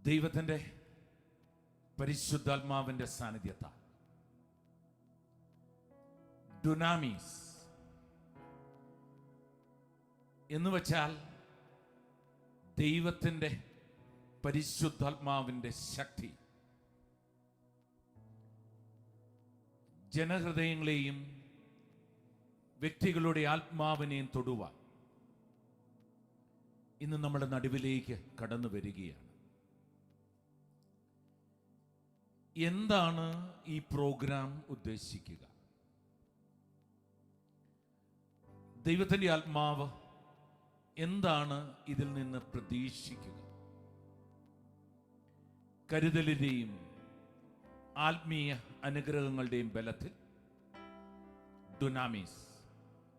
ദൈവത്തിൻ്റെ പരിശുദ്ധാത്മാവിൻ്റെ സാന്നിധ്യത്താൽ ഡുനാമീസ് എന്ന് വച്ചാൽ ദൈവത്തിൻ്റെ പരിശുദ്ധാത്മാവിൻ്റെ ശക്തി ജനഹൃദയങ്ങളെയും വ്യക്തികളുടെ ആത്മാവിനെയും തൊടുവാൻ ഇന്ന് നമ്മുടെ നടുവിലേക്ക് കടന്നു വരികയാണ്. എന്താണ് ഈ പ്രോഗ്രാം ഉദ്ദേശിക്കുക? ദൈവത്തിൻ്റെ ആത്മാവ് എന്താണ് ഇതിൽ നിന്ന് പ്രതീക്ഷിക്കുക? കരുതലിന്റെയും ആത്മീയ അനുഗ്രഹങ്ങളുടെയും ബലത്തിൽ ഡുനാമീസ്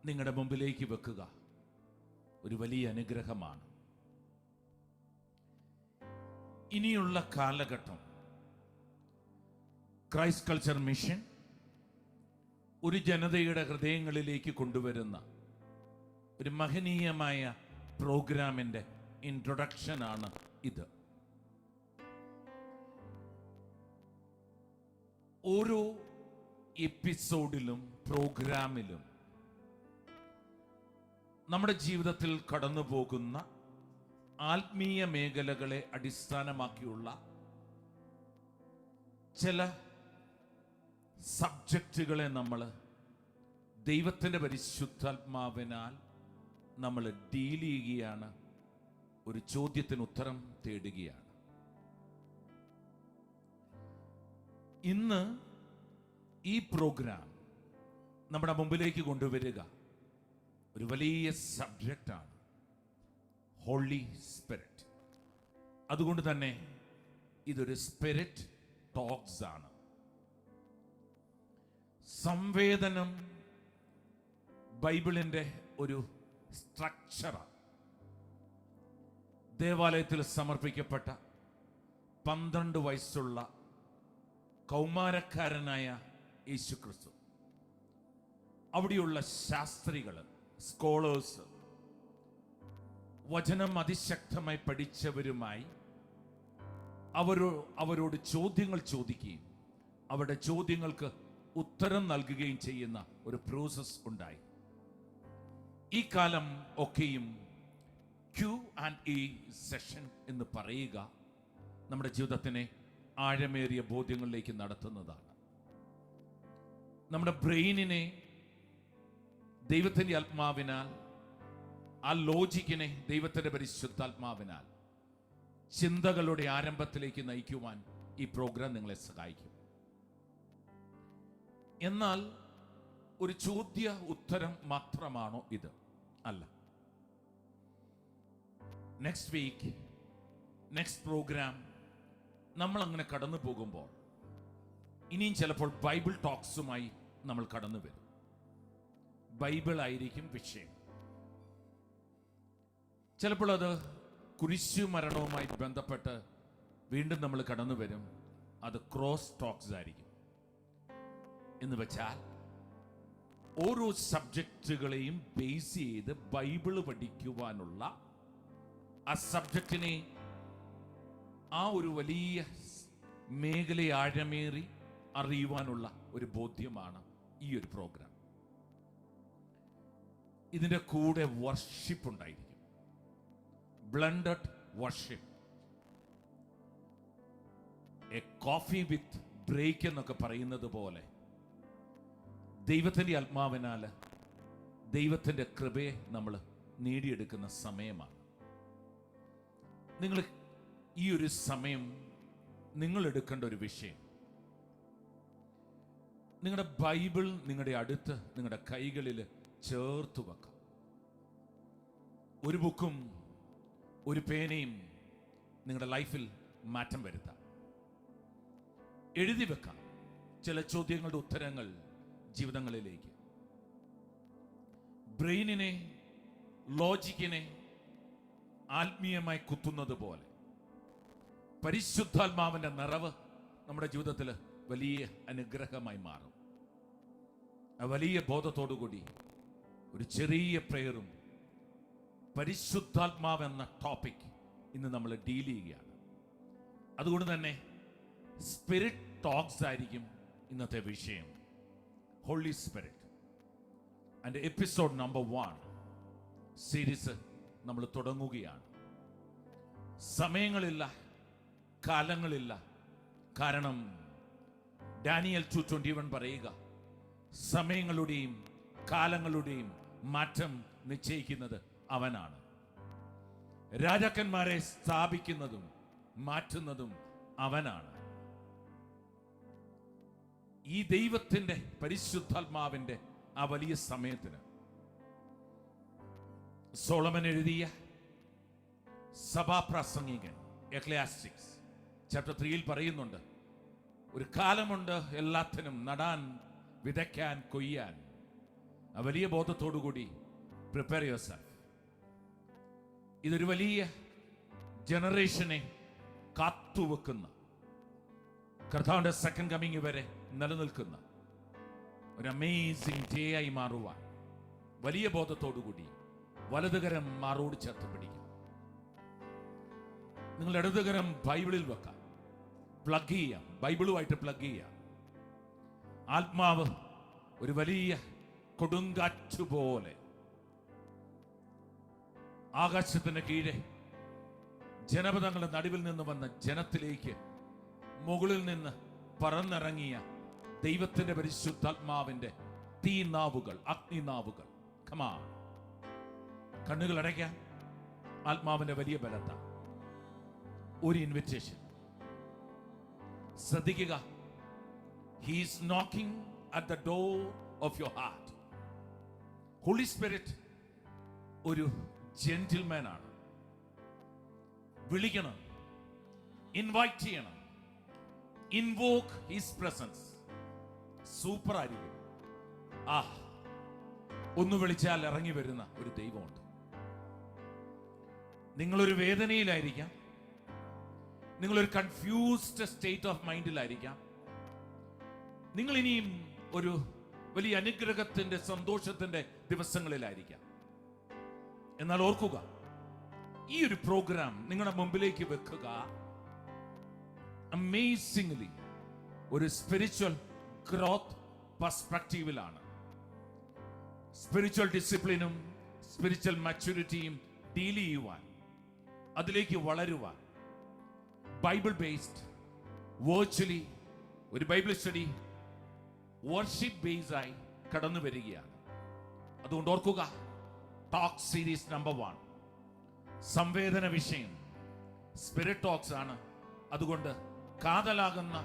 നിങ്ങളുടെ മുമ്പിലേക്ക് വെക്കുക ഒരു വലിയ അനുഗ്രഹമാണ്. ഇനിയുള്ള കാലഘട്ടം ക്രൈസ്റ്റ് കൾച്ചർ മിഷൻ ഒരു ജനതയുടെ ഹൃദയങ്ങളിലേക്ക് കൊണ്ടുവരുന്ന ഒരു മഹനീയമായ പ്രോഗ്രാമിൻ്റെ ഇൻട്രൊഡക്ഷനാണ് ഇത്. ഓരോ എപ്പിസോഡിലും പ്രോഗ്രാമിലും നമ്മുടെ ജീവിതത്തിൽ കടന്നു പോകുന്ന ആത്മീയ മേഖലകളെ അടിസ്ഥാനമാക്കിയുള്ള ചില സബ്ജക്റ്റുകളെ നമ്മൾ ദൈവത്തിൻ്റെ പരിശുദ്ധാത്മാവിനാൽ നമ്മൾ ഡീൽ ചെയ്യുകയാണ്, ഒരു ചോദ്യത്തിന് ഉത്തരം തേടുകയാണ്. ഇന്ന് ഈ പ്രോഗ്രാം നമ്മുടെ മുമ്പിലേക്ക് കൊണ്ടുവരിക ഒരു വലിയ സബ്ജക്റ്റാണ്, ഹോളി സ്പിരിറ്റ്. അതുകൊണ്ട് തന്നെ ഇതൊരു സ്പിരിറ്റ് ടോക്സ് ആണ്. സംവേദനം ബൈബിളിൻ്റെ ഒരു സ്ട്രക്ചറാണ്. ദേവാലയത്തിൽ സമർപ്പിക്കപ്പെട്ട 12 വയസ്സുള്ള കൗമാരക്കാരനായ യേശുക്രിസ്തു, അവിടെയുള്ള ശാസ്ത്രികൾ, സ്കോളേഴ്സ്, വചനം അതിശക്തമായി പഠിച്ചവരുമായി അവരോട് ചോദ്യങ്ങൾ ചോദിക്കുകയും അവരുടെ ചോദ്യങ്ങൾക്ക് ഉത്തരം നൽകുകയും ചെയ്യുന്ന ഒരു പ്രോസസ് ഉണ്ടായി. ഈ കാലം ഒക്കെയും Q&A സെഷൻ എന്ന് പറയുക നമ്മുടെ ജീവിതത്തിനെ ആഴമേറിയ ബോധ്യങ്ങളിലേക്ക് നടത്തുന്നതാണ്. നമ്മുടെ ബ്രെയിനിനെ ദൈവത്തിൻ്റെ ആത്മാവിനാൽ, ആ ലോജിക്കിനെ ദൈവത്തിൻ്റെ പരിശുദ്ധാത്മാവിനാൽ ചിന്തകളുടെ ആരംഭത്തിലേക്ക് നയിക്കുവാൻ ഈ പ്രോഗ്രാം നിങ്ങളെ സഹായിക്കും. എന്നാൽ ഒരു ചോദ്യ ഉത്തരം മാത്രമാണോ ഇത്? അല്ല. നെക്സ്റ്റ് വീക്ക്, നെക്സ്റ്റ് പ്രോഗ്രാം നമ്മൾ അങ്ങനെ കടന്നു പോകുമ്പോൾ ഇനിയും ചിലപ്പോൾ ബൈബിൾ ടോക്സുമായി നമ്മൾ കടന്നു വരും. ബൈബിൾ ആയിരിക്കും വിഷയം. ചിലപ്പോൾ അത് കുരിശു മരണവുമായി ബന്ധപ്പെട്ട് വീണ്ടും നമ്മൾ കടന്നു വരും. അത് ക്രോസ് ടോക്സ് ആയിരിക്കും. എന്ന് വെച്ചാൽ ഓരോ സബ്ജക്റ്റുകളെയും ബേസ് ചെയ്ത് ബൈബിള് പഠിക്കുവാനുള്ള, ആ സബ്ജക്റ്റിനെ, ആ ഒരു വലിയ മേഖലയെ ആഴമേറി അറിയുവാനുള്ള ഒരു ബോധ്യമാണ് ഈ ഒരു പ്രോഗ്രാം. ഇതിൻ്റെ കൂടെ വർഷിപ്പ് ഉണ്ടായിരിക്കും, blended worship. A coffee with break എന്നൊക്കെ പറയുന്നത് പോലെ ദൈവത്തിൻ്റെ ആത്മാവിനാൽ ദൈവത്തിൻ്റെ കൃപയെ നമ്മൾ നേടിയെടുക്കുന്ന സമയമാണ്. നിങ്ങൾ ഈ ഒരു സമയം നിങ്ങൾ എടുക്കേണ്ട ഒരു വിഷയം, നിങ്ങളുടെ ബൈബിൾ നിങ്ങളുടെ അടുത്ത് നിങ്ങളുടെ കൈകളിൽ ചേർത്ത് വെക്കാം. ഒരു ബുക്കും ഒരു പേനയും നിങ്ങളുടെ ലൈഫിൽ മാറ്റം വരുത്താം. എഴുതി വെക്കാം ചില ചോദ്യങ്ങളുടെ ഉത്തരങ്ങൾ ജീവിതങ്ങളിലേക്ക്. ബ്രെയിനിനെ, ലോജിക്കിനെ ആത്മീയമായി കുത്തുന്നത് പോലെ പരിശുദ്ധാത്മാവിന്റെ നിറവ് നമ്മുടെ ജീവിതത്തിൽ വലിയ അനുഗ്രഹമായി മാറും. ആ വലിയ ബോധത്തോടുകൂടി ഒരു ചെറിയ പ്രേയറും പരിശുദ്ധാത്മാവ് എന്ന ടോപ്പിക് ഇന്ന് നമ്മൾ ഡീൽ ചെയ്യുകയാണ്. അതുകൊണ്ട് തന്നെ സ്പിരിറ്റ് ടോക്സ് ആയിരിക്കും ഇന്നത്തെ വിഷയം. Holy Spirit and episode number 1 series നമ്മൾ തുടങ്ങുകയാണ്. സമയങ്ങളില്ല, കാലങ്ങളില്ല. കാരണം ഡാനിയൽ 2:21 പറയുക, സമയങ്ങളുടെയും കാലങ്ങളുടെയും മാറ്റം നിശ്ചയിക്കുന്നത് അവനാണ്. രാജാക്കന്മാരെ സ്ഥാപിക്കുന്നതും മാറ്റുന്നതും അവനാണ്. ഈ ദൈവത്തിന്റെ പരിശുദ്ധാത്മാവിന്റെ ആ വലിയ സമയത്തിന് സോളമൻ എഴുതിയ സഭാപ്രാസംഗികൻ എക്ലസിയാസ്റ്റിക്സ് ചാപ്റ്റർ 3 പറയുന്നുണ്ട്, ഒരു കാലമുണ്ട് എല്ലാത്തിനും, നടാൻ, വിതയ്ക്കാൻ, കൊയ്യാൻ. ആ വലിയ ബോധത്തോടുകൂടി പ്രിപ്പയർ യുവർസെൽഫ്. ഇതൊരു വലിയ ജനറേഷനെ കാത്തുവെക്കുന്ന, കർത്താവിന്റെ സെക്കൻഡ് കമ്മിങ് വരെ നിലനിൽക്കുന്ന ഒരു അമേസിംഗ് ഡേ ആയി മാറുവാൻ വലിയ ബോധത്തോടുകൂടി വലതുകരം മാറോട് ചേർത്ത് പിടിക്കും. നിങ്ങൾ ഇടതുകരം ബൈബിളിൽ വെക്കാം, പ്ലഗ് ചെയ്യാം, ബൈബിളുമായിട്ട് പ്ലഗ് ചെയ്യാം. ആത്മാവ് ഒരു വലിയ കൊടുങ്കാറ്റ് പോലെ ആകാശത്തിന് കീഴെ ജനപദങ്ങളുടെ നടുവിൽ നിന്ന് വന്ന ജനത്തിലേക്ക് മുകളിൽ നിന്ന് പറന്നിറങ്ങിയ ദൈവത്തിന്റെ പരിശുദ്ധാത്മാവിന്റെ തീനാവുകൾ, അഗ്നിനാവുകൾ. കമാ, കണ്ണുകൾ അടയ്ക്കാൻ. ആത്മാവിന്റെ വലിയ ബലത്ത ഒരു ഇൻവിറ്റേഷൻ. ശ്രദ്ധിക്കുക, he is knocking at the door of your heart. Holy Spirit ഒരു ജെന്റിൽമാൻ ആണ്. വിളിക്കണം, ഇൻവൈറ്റ് ചെയ്യണം, ഇൻവോക്ക് ഹിസ് പ്രസൻസ്. സൂപ്പർ ആയിരിക്കും. ഒന്ന് വിളിച്ചാൽ ഇറങ്ങി വരുന്ന ഒരു ദൈവമുണ്ട്. നിങ്ങളൊരു വേദനയിലായിരിക്കാം, നിങ്ങളൊരു കൺഫ്യൂസ്ഡ് സ്റ്റേറ്റ് ഓഫ് മൈൻഡിലായിരിക്കാം, നിങ്ങൾ ഇനിയും ഒരു വലിയ അനുഗ്രഹത്തിന്റെ, സന്തോഷത്തിന്റെ ദിവസങ്ങളിലായിരിക്കാം. എന്നാൽ ഓർക്കുക, ഈ ഒരു പ്രോഗ്രാം നിങ്ങളുടെ മുമ്പിലേക്ക് വെക്കുക അമേസിംഗ്ലി ഒരു സ്പിരിച്വൽ ഗ്രോത്ത് പെർസ്പെക്റ്റീവിലാണ്. സ്പിരിച്വൽ ഡിസിപ്ലിനും സ്പിരിച്വൽ മാച്യൂരിറ്റിയും ഡീൽ ചെയ്യുവാൻ, അതിലേക്ക് വളരുവാൻ ബൈബിൾ ബേസ്ഡ് വെർച്വലി ഒരു ബൈബിൾ സ്റ്റഡി വർഷിപ്പ് ബേസ്ഡായി കടന്നു വരികയാണ്. അതുകൊണ്ട് ഓർക്കുക, ടോക്ക് സീരീസ് നമ്പർ 1 സംവേദന വിഷയം സ്പിരിറ്റ് ടോക്സ് ആണ്. അതുകൊണ്ട് കാതലാകുന്ന,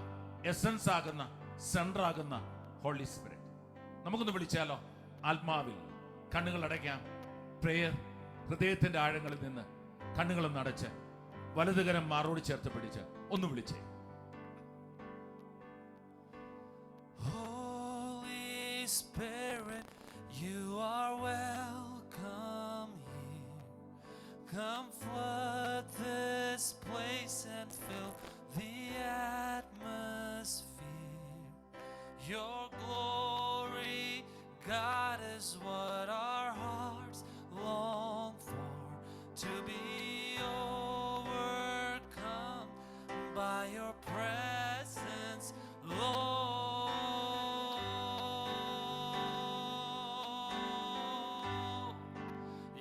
എസൻസ് ആകുന്ന, സെൻട്രൽ ആകുന്ന ഹോളി സ്പിരിറ്റ്. നമുക്കൊന്ന് വിളിച്ചാലോ? ആത്മാവിൽ കണ്ണുകൾ അടയ്ക്കാം. പ്രേയർ ഹൃദയത്തിന്റെ ആഴങ്ങളിൽ നിന്ന് കണ്ണുകളൊന്ന് അടച്ച് വലതുകരം മാറോട് ചേർത്ത് പിടിച്ച് ഒന്ന് വിളിച്ചേ. Holy Spirit, you are welcome here. Come flood this place and fill the atmosphere. Your glory, God, is what our hearts long for, to be overcome by your presence, Lord.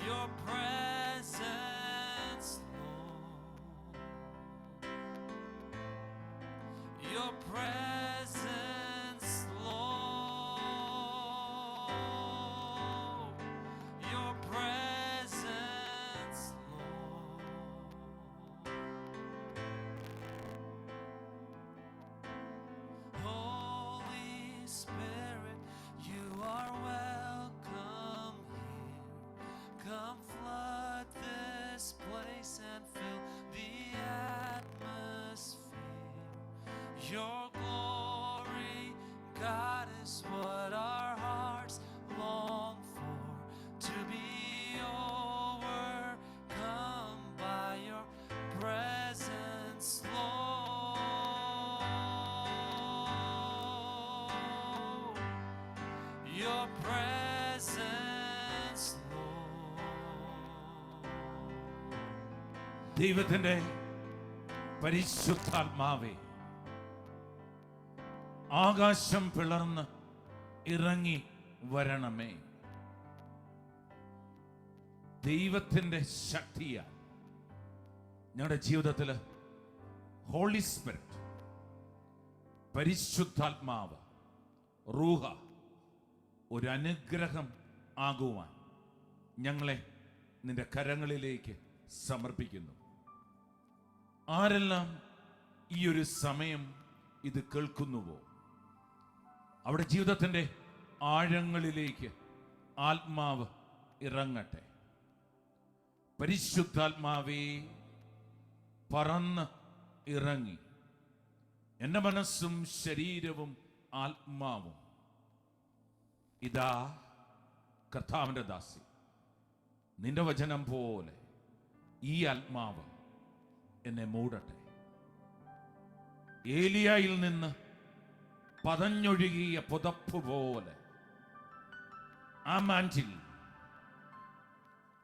Your presence, Lord. Your presence, Lord. Your presence, Lord. Holy Spirit, you are welcome here. Come flood this place and fill the atmosphere. Your glory, God, is what our hearts long for, to be overcome by your presence, Lord. Your presence, Lord. ദൈവത്തിന്റെ പരിശുദ്ധാത്മാവേ, ആകാശം പിളർന്ന് ഇറങ്ങി വരണമേ. ദൈവത്തിന്റെ ശക്തിയാൽ ഞങ്ങളുടെ ജീവിതത്തിൽ ഹോളി സ്പിരിറ്റ്, പരിശുദ്ധാത്മാവ്, റൂഹ ഒരു അനുഗ്രഹം ആകുവാൻ ഞങ്ങളെ നിന്റെ കരങ്ങളിലേക്ക് സമർപ്പിക്കുന്നു. ആരെല്ലാം ഈ ഒരു സമയം ഇത് കേൾക്കുന്നുവോ, അവിടെ ജീവിതത്തിന്റെ ആഴങ്ങളിലേക്ക് ആത്മാവ് ഇറങ്ങട്ടെ. പരിശുദ്ധാത്മാവേ, പറന്ന് ഇറങ്ങി എൻ്റെ മനസ്സും ശരീരവും ആത്മാവും ഇതാ കർത്താവിന്റെ ദാസി, നിന്റെ വചനം പോലെ ഈ ആത്മാവ് എന്നെ മൂടട്ടെ. ഏലിയായിൽ നിന്ന് പതഞ്ഞൊഴുകിയ പുതപ്പ് പോലെ ആ മാൻറ്റിൽ,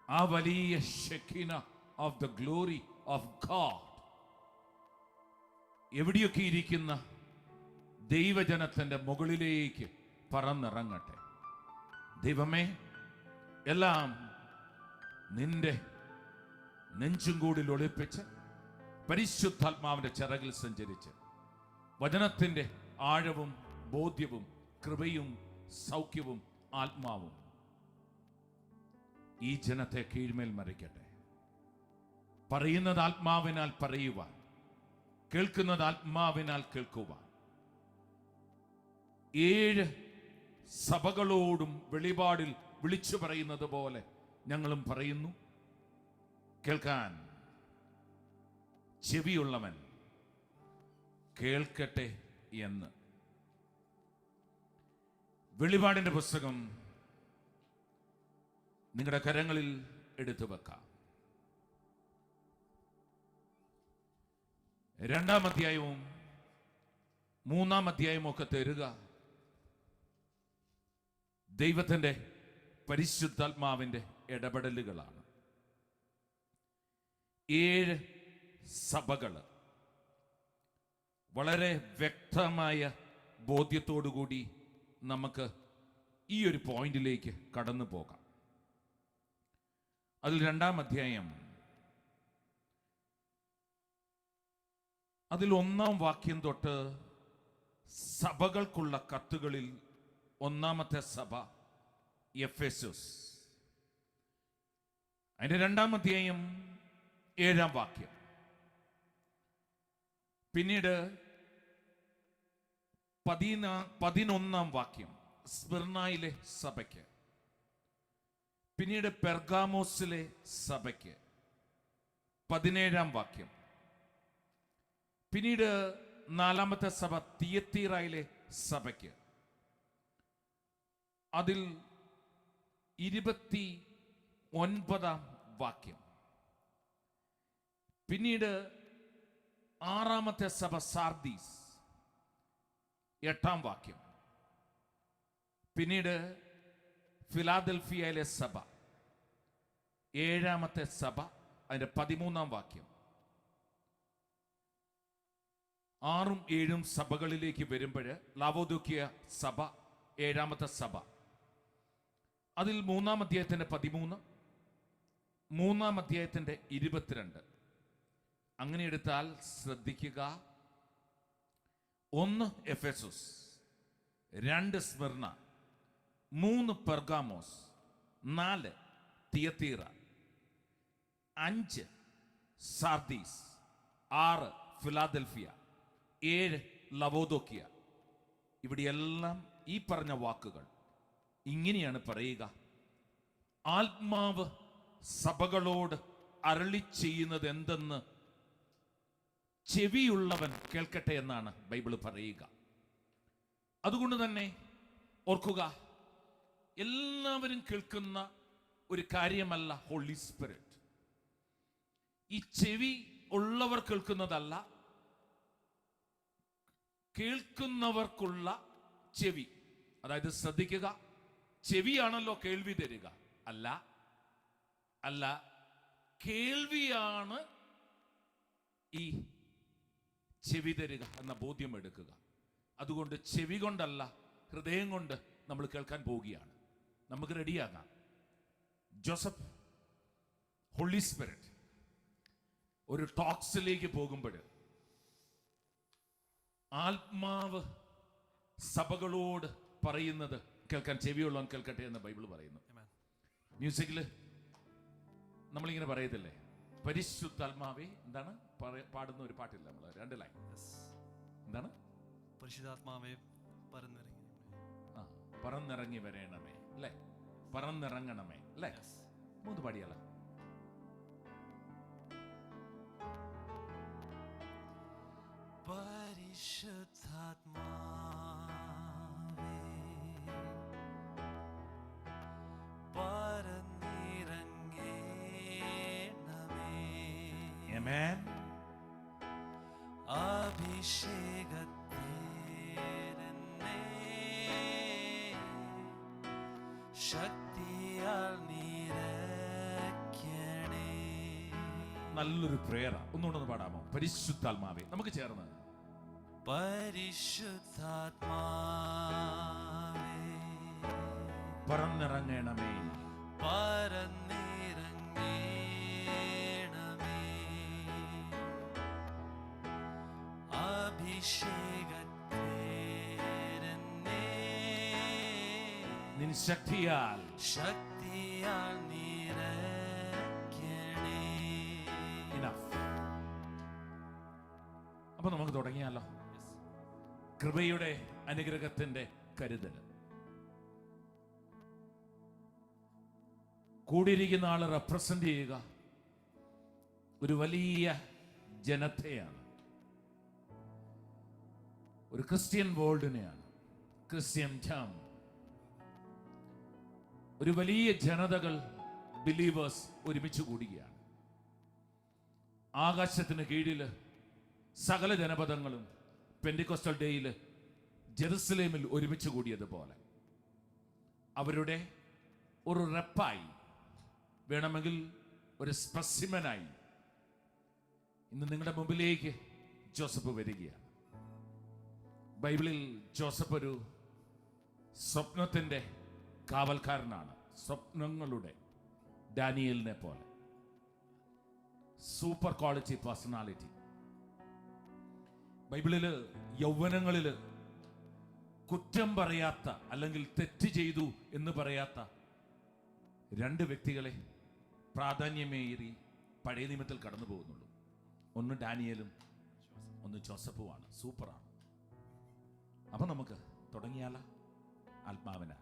ആ വലിയ Shekinah of the glory of God എവിടെയൊക്കെ ഇരിക്കുന്ന ദൈവജനത്തിന്റെ മുകളിലേക്ക് പറന്നിറങ്ങട്ടെ. ദൈവമേ, എല്ലാം നിന്റെ നെഞ്ചും കൂടിൽ ഒളിപ്പിച്ച് പരിശുദ്ധാത്മാവിന്റെ ചിറകിൽ സഞ്ചരിച്ച് വചനത്തിന്റെ ആഴവും ബോധ്യവും കൃപയും സൗഖ്യവും ആത്മാവും ഈ ജനത്തെ കീഴ്മേൽ മറിക്കട്ടെ. പറയുന്നത് ആത്മാവിനാൽ പറയുവാൻ, കേൾക്കുന്നത് ആത്മാവിനാൽ കേൾക്കുവാൻ, 7 സഭകളോടും വെളിപാടിൽ വിളിച്ചു പറയുന്നത് പോലെ ഞങ്ങളും പറയുന്നു. കേൾക്കാൻ ചെവിയുള്ളവൻ കേൾക്കട്ടെ എന്ന്. വെളിപാടിന്റെ പുസ്തകം നിങ്ങളുടെ കരങ്ങളിൽ എടുത്തു വെക്കാം. 2-ാം അധ്യായവും 3-ാം അധ്യായവും ഒക്കെ തരുക ദൈവത്തിന്റെ പരിശുദ്ധാത്മാവിന്റെ ഇടപെടലുകളാണ്. 7 സഭകള് വളരെ വ്യക്തമായ ബോധ്യത്തോടുകൂടി നമുക്ക് ഈ ഒരു പോയിന്റിലേക്ക് കടന്നു പോകാം. അതിൽ 2-ാം അധ്യായം, അതിൽ 1-ാം വാക്യം തൊട്ട് സഭകൾക്കുള്ള കത്തുകളിൽ 1-ാമത്തെ സഭ എഫെസസ്, അതിന്റെ 2-ാം അധ്യായം 7-ാം വാക്യം, പിന്നീട് 11-ാം വാക്യം സ്മിർനായിലെ സഭയ്ക്ക്, പിന്നീട് പെർഗാമോസിലെ സഭയ്ക്ക് 17-ാം വാക്യം, പിന്നീട് 4-ാമത്തെ സഭ തിയത്തീറയിലെ സഭയ്ക്ക്, അതിൽ 29-ാം വാക്യം, പിന്നീട് 6-ാമത്തെ സഭ സാർദീസ് 8-ാം വാക്യം, പിന്നീട് ഫിലാദൽഫിയയിലെ സഭ 7-ാമത്തെ സഭ അതിന്റെ 13-ാം വാക്യം. 6ഉം 7ഉം സഭകളിലേക്ക് വരുമ്പോൾ ലാവോദോക്യ സഭ 7-ാമത്തെ സഭ, അതിൽ 3-ാം അധ്യായത്തിന്റെ 13, 3-ാം അധ്യായത്തിന്റെ 22. അങ്ങനെ എടുത്താൽ ശ്രദ്ധിക്കുക, 1 എഫെസസ്, 2 സ്മിർന, 3 പെർഗാമോസ്, 4 തിയത്തീറ, 5 സാർദീസ്, 6 ഫിലാദൽഫിയ, 7 ലവോദോക്യ. ഇവിടെയെല്ലാം ഈ പറഞ്ഞ വാക്കുകൾ ഇങ്ങനെയാണ് പറയുക: ആത്മാവ് സഭകളോട് അരുളി ചെയ്യുന്നത് എന്തെന്ന് ചെവിയുള്ളവൻ കേൾക്കട്ടെ എന്നാണ് ബൈബിൾ പറയുക. അതുകൊണ്ട് തന്നെ ഓർക്കുക, എല്ലാവരും കേൾക്കുന്ന ഒരു കാര്യമല്ല ഹോളി സ്പിരിറ്റ്. ഈ ചെവി ഉള്ളവർ കേൾക്കുന്നതല്ല, കേൾക്കുന്നവർക്കുള്ള ചെവി. അതായത് ശ്രദ്ധിക്കുക, ചെവിയാണല്ലോ കേൾവി തരിക. അല്ല, കേൾവിയാണ് ഈ ചെവി തരിക എന്ന ബോധ്യം എടുക്കുക. അതുകൊണ്ട് ചെവി കൊണ്ടല്ല, ഹൃദയം കൊണ്ട് നമ്മൾ കേൾക്കാൻ പോവുകയാണ്. നമുക്ക് റെഡിയാകാം. ജോസഫ് ഹോളി സ്പിരിറ്റ് ഒരു ടോക്സിലേക്ക് പോകുമ്പോൾ ആത്മാവ് സഭകളോട് പറയുന്നത് കേൾക്കാൻ ചെവിയുള്ളവൻ കേൾക്കട്ടെ എന്ന് ബൈബിൾ പറയുന്നു. മ്യൂസിക്കിൽ നമ്മളിങ്ങനെ പറയത്തില്ലേ, പരിശുദ്ധാത്മാവേ എന്താണ് പാടുന്ന ഒരു പാട്ടില്ല, നമ്മൾ 2 ലൈൻ എന്താണ്, പരിശുദ്ധാത്മാവേ പറന്നിറങ്ങി, പറന്നിറങ്ങി വരേണമേ അല്ലേ, പറന്നിറങ്ങണമേ അല്ലേ. 3 പാടിയല്ല. പരിശുദ്ധാത്മാവേ പറന്നിറങ്ങേണമേ, ആമേൻ. അഭിഷേകത്തേരെന്നെ ശക്തിയാൽ നിറയ്ക്കണേ. നല്ലൊരു പ്രേയർ. ഒന്നുകൊണ്ടൊന്ന് പാടാമോ? പരിശുദ്ധാത്മാവേ. നമുക്ക് ചേർന്ന് പരിശുദ്ധാത്മാവേ പറന്നിറങ്ങണമേ, പറന്നിറങ്ങേണമേ, അഭിഷേകത്തേരെന്നെ നിൻ ശക്തിയാൽ നിറയ്ക്കണേ. Enough. അപ്പൊ നമുക്ക് തുടങ്ങിയാലോ. കൃപയുടെ അനുഗ്രഹത്തിന്റെ കരുതൽ. കൂടിയിരിക്കുന്ന ആള് റെപ്രസെന്റ് ചെയ്യുക ഒരു വലിയ ജനത്തെയാണ്, ഒരു ക്രിസ്ത്യൻ വേൾഡിനെയാണ്, ക്രിസ്ത്യൻ ടേം. ഒരു വലിയ ജനതകൾ, ബിലീവേഴ്സ് ഒരുമിച്ച് കൂടുകയാണ്. ആകാശത്തിന് കീഴില് സകല ജനപദങ്ങളും പെന്തിക്കോസ്റ്റൽ ഡേയിൽ ജെറുസലേമിൽ ഒരുമിച്ച് കൂടിയതുപോലെ അവരുടെ ഒരു റെപ്പായി, വേണമെങ്കിൽ ഒരു സ്പെസിമനായി ഇന്ന് നിങ്ങളുടെ മുമ്പിലേക്ക് ജോസഫ് വരികയാണ്. ബൈബിളിൽ ജോസഫ് ഒരു സ്വപ്നത്തിന്റെ കാവൽക്കാരനാണ്, സ്വപ്നങ്ങളുടെ ഡാനിയലിനെ പോലെ. Super quality personality. ബൈബിളില് യൗവനങ്ങളില് കുറ്റം പറയാത്ത അല്ലെങ്കിൽ തെറ്റ് ചെയ്തു എന്ന് പറയാത്ത 2 വ്യക്തികളെ പ്രാധാന്യമേറി പഴയ നിയമത്തിൽ കടന്നു പോകുന്നുള്ളൂ. ഒന്ന് ഡാനിയലും ഒന്ന് ജോസഫുമാണ്. സൂപ്പറാണ്. അപ്പൊ നമുക്ക് തുടങ്ങിയാല. ആത്മാവിന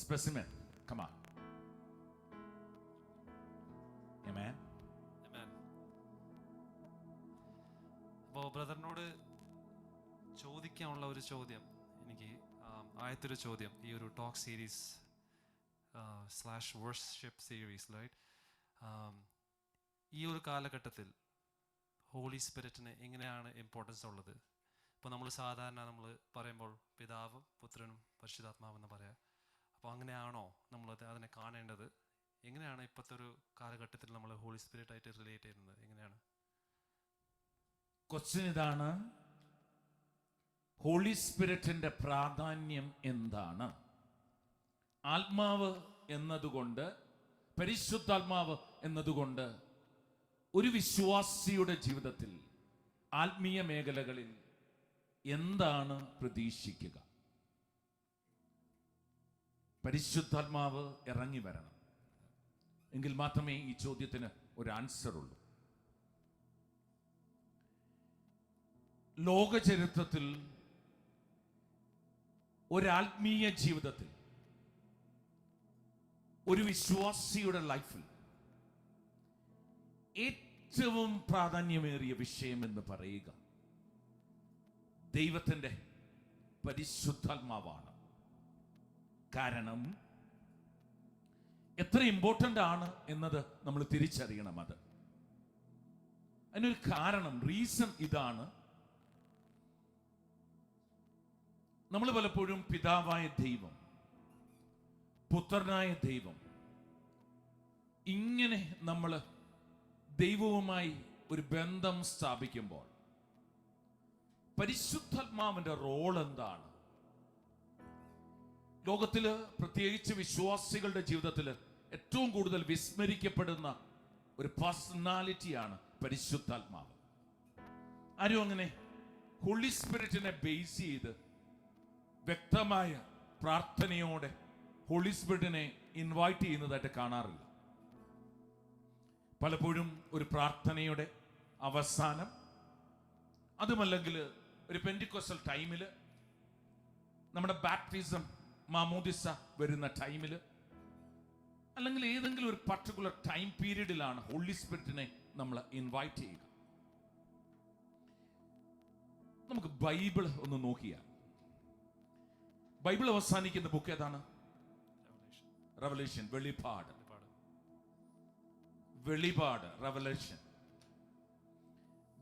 സ്പെസിമെൻ കമാ. ആമേൻ. അപ്പോൾ ബ്രദറിനോട് ചോദിക്കാനുള്ള ഒരു ചോദ്യം, എനിക്ക് ആദ്യത്തൊരു ചോദ്യം, ഈ ഒരു talk series / worship series right, ഈ ഒരു കാലഘട്ടത്തിൽ ഹോളി സ്പിരിറ്റിന് എങ്ങനെയാണ് ഇമ്പോർട്ടൻസ് ഉള്ളത്? ഇപ്പോൾ നമ്മൾ സാധാരണ നമ്മൾ പറയുമ്പോൾ പിതാവും പുത്രനും പരിശുദ്ധാത്മാവും എന്ന് പറയാം. അപ്പോൾ അങ്ങനെയാണോ നമ്മൾ അതിനെ കാണേണ്ടത്? എങ്ങനെയാണ് ഇപ്പോഴത്തെ ഒരു കാലഘട്ടത്തിൽ നമ്മൾ ഹോളി സ്പിരിറ്റ് ആയിട്ട് റിലേറ്റ് ചെയ്യുന്നത്? എങ്ങനെയാണ്? ക്വസ്റ്റ്യൻ ഇതാണ്, ഹോളി സ്പിരിറ്റിന്റെ പ്രാധാന്യം എന്താണ്? ആത്മാവ് എന്നതുകൊണ്ട്, പരിശുദ്ധാത്മാവ് എന്നതുകൊണ്ട് ഒരു വിശ്വാസിയുടെ ജീവിതത്തിൽ ആത്മീയ മേഖലകളിൽ എന്താണ് പ്രതീക്ഷിക്കുക? പരിശുദ്ധാത്മാവ് ഇറങ്ങി വരണം, എങ്കിൽ മാത്രമേ ഈ ചോദ്യത്തിന് ഒരു ആൻസർ ഉള്ളൂ. ലോക ചരിത്രത്തിൽ ഒരാത്മീയ ജീവിതത്തിൽ ഒരു വിശ്വാസിയുടെ ലൈഫിൽ ഏറ്റവും പ്രാധാന്യമേറിയ വിഷയം എന്ന് പറയുക ദൈവത്തിന്റെ പരിശുദ്ധാത്മാവാണ്. കാരണം എത്ര ഇമ്പോർട്ടൻ്റ് ആണ് എന്നത് നമ്മൾ തിരിച്ചറിയണം. അതിനൊരു കാരണം, റീസൺ ഇതാണ്. നമ്മൾ പലപ്പോഴും പിതാവായ ദൈവം, പുത്രനായ ദൈവം, ഇങ്ങനെ നമ്മൾ ദൈവവുമായി ഒരു ബന്ധം സ്ഥാപിക്കുമ്പോൾ പരിശുദ്ധാത്മാവിന്റെ റോൾ എന്താണ്? ലോകത്തില് പ്രത്യേകിച്ച് വിശ്വാസികളുടെ ജീവിതത്തിൽ ഏറ്റവും കൂടുതൽ വിസ്മരിക്കപ്പെടുന്ന ഒരു പേഴ്സണാലിറ്റിയാണ് പരിശുദ്ധാത്മാവ്. ആരും അങ്ങനെ ഹോളി സ്പിരിറ്റിനെ ബേസ് ചെയ്ത് വ്യക്തമായ പ്രാർത്ഥനയോടെ ഹോളി സ്പിരിറ്റിനെ ഇൻവൈറ്റ് ചെയ്യുന്നതായിട്ട് കാണാറില്ല. പലപ്പോഴും ഒരു പ്രാർത്ഥനയുടെ അവസാനം, അതുമല്ലെങ്കിൽ ഒരു പെന്റിക്കോസ്റ്റൽ ടൈമില്, നമ്മുടെ ബാപ്റ്റിസം മാമോദിസ വരുന്ന ടൈമില്, അല്ലെങ്കിൽ ഏതെങ്കിലും ഒരു പർട്ടിക്കുലർ ടൈം പീരീഡിലാണ് ഹോളി സ്പിരിറ്റിനെ നമ്മൾ ഇൻവൈറ്റ് ചെയ്യുക. നമുക്ക് ബൈബിൾ ഒന്ന് നോക്കിയാൽ, ബൈബിൾ അവസാനിക്കുന്ന ബുക്ക് ഏതാണ്? റെവലേഷൻ, വെളിപാട്. വെളിപാട്, റെവലേഷൻ.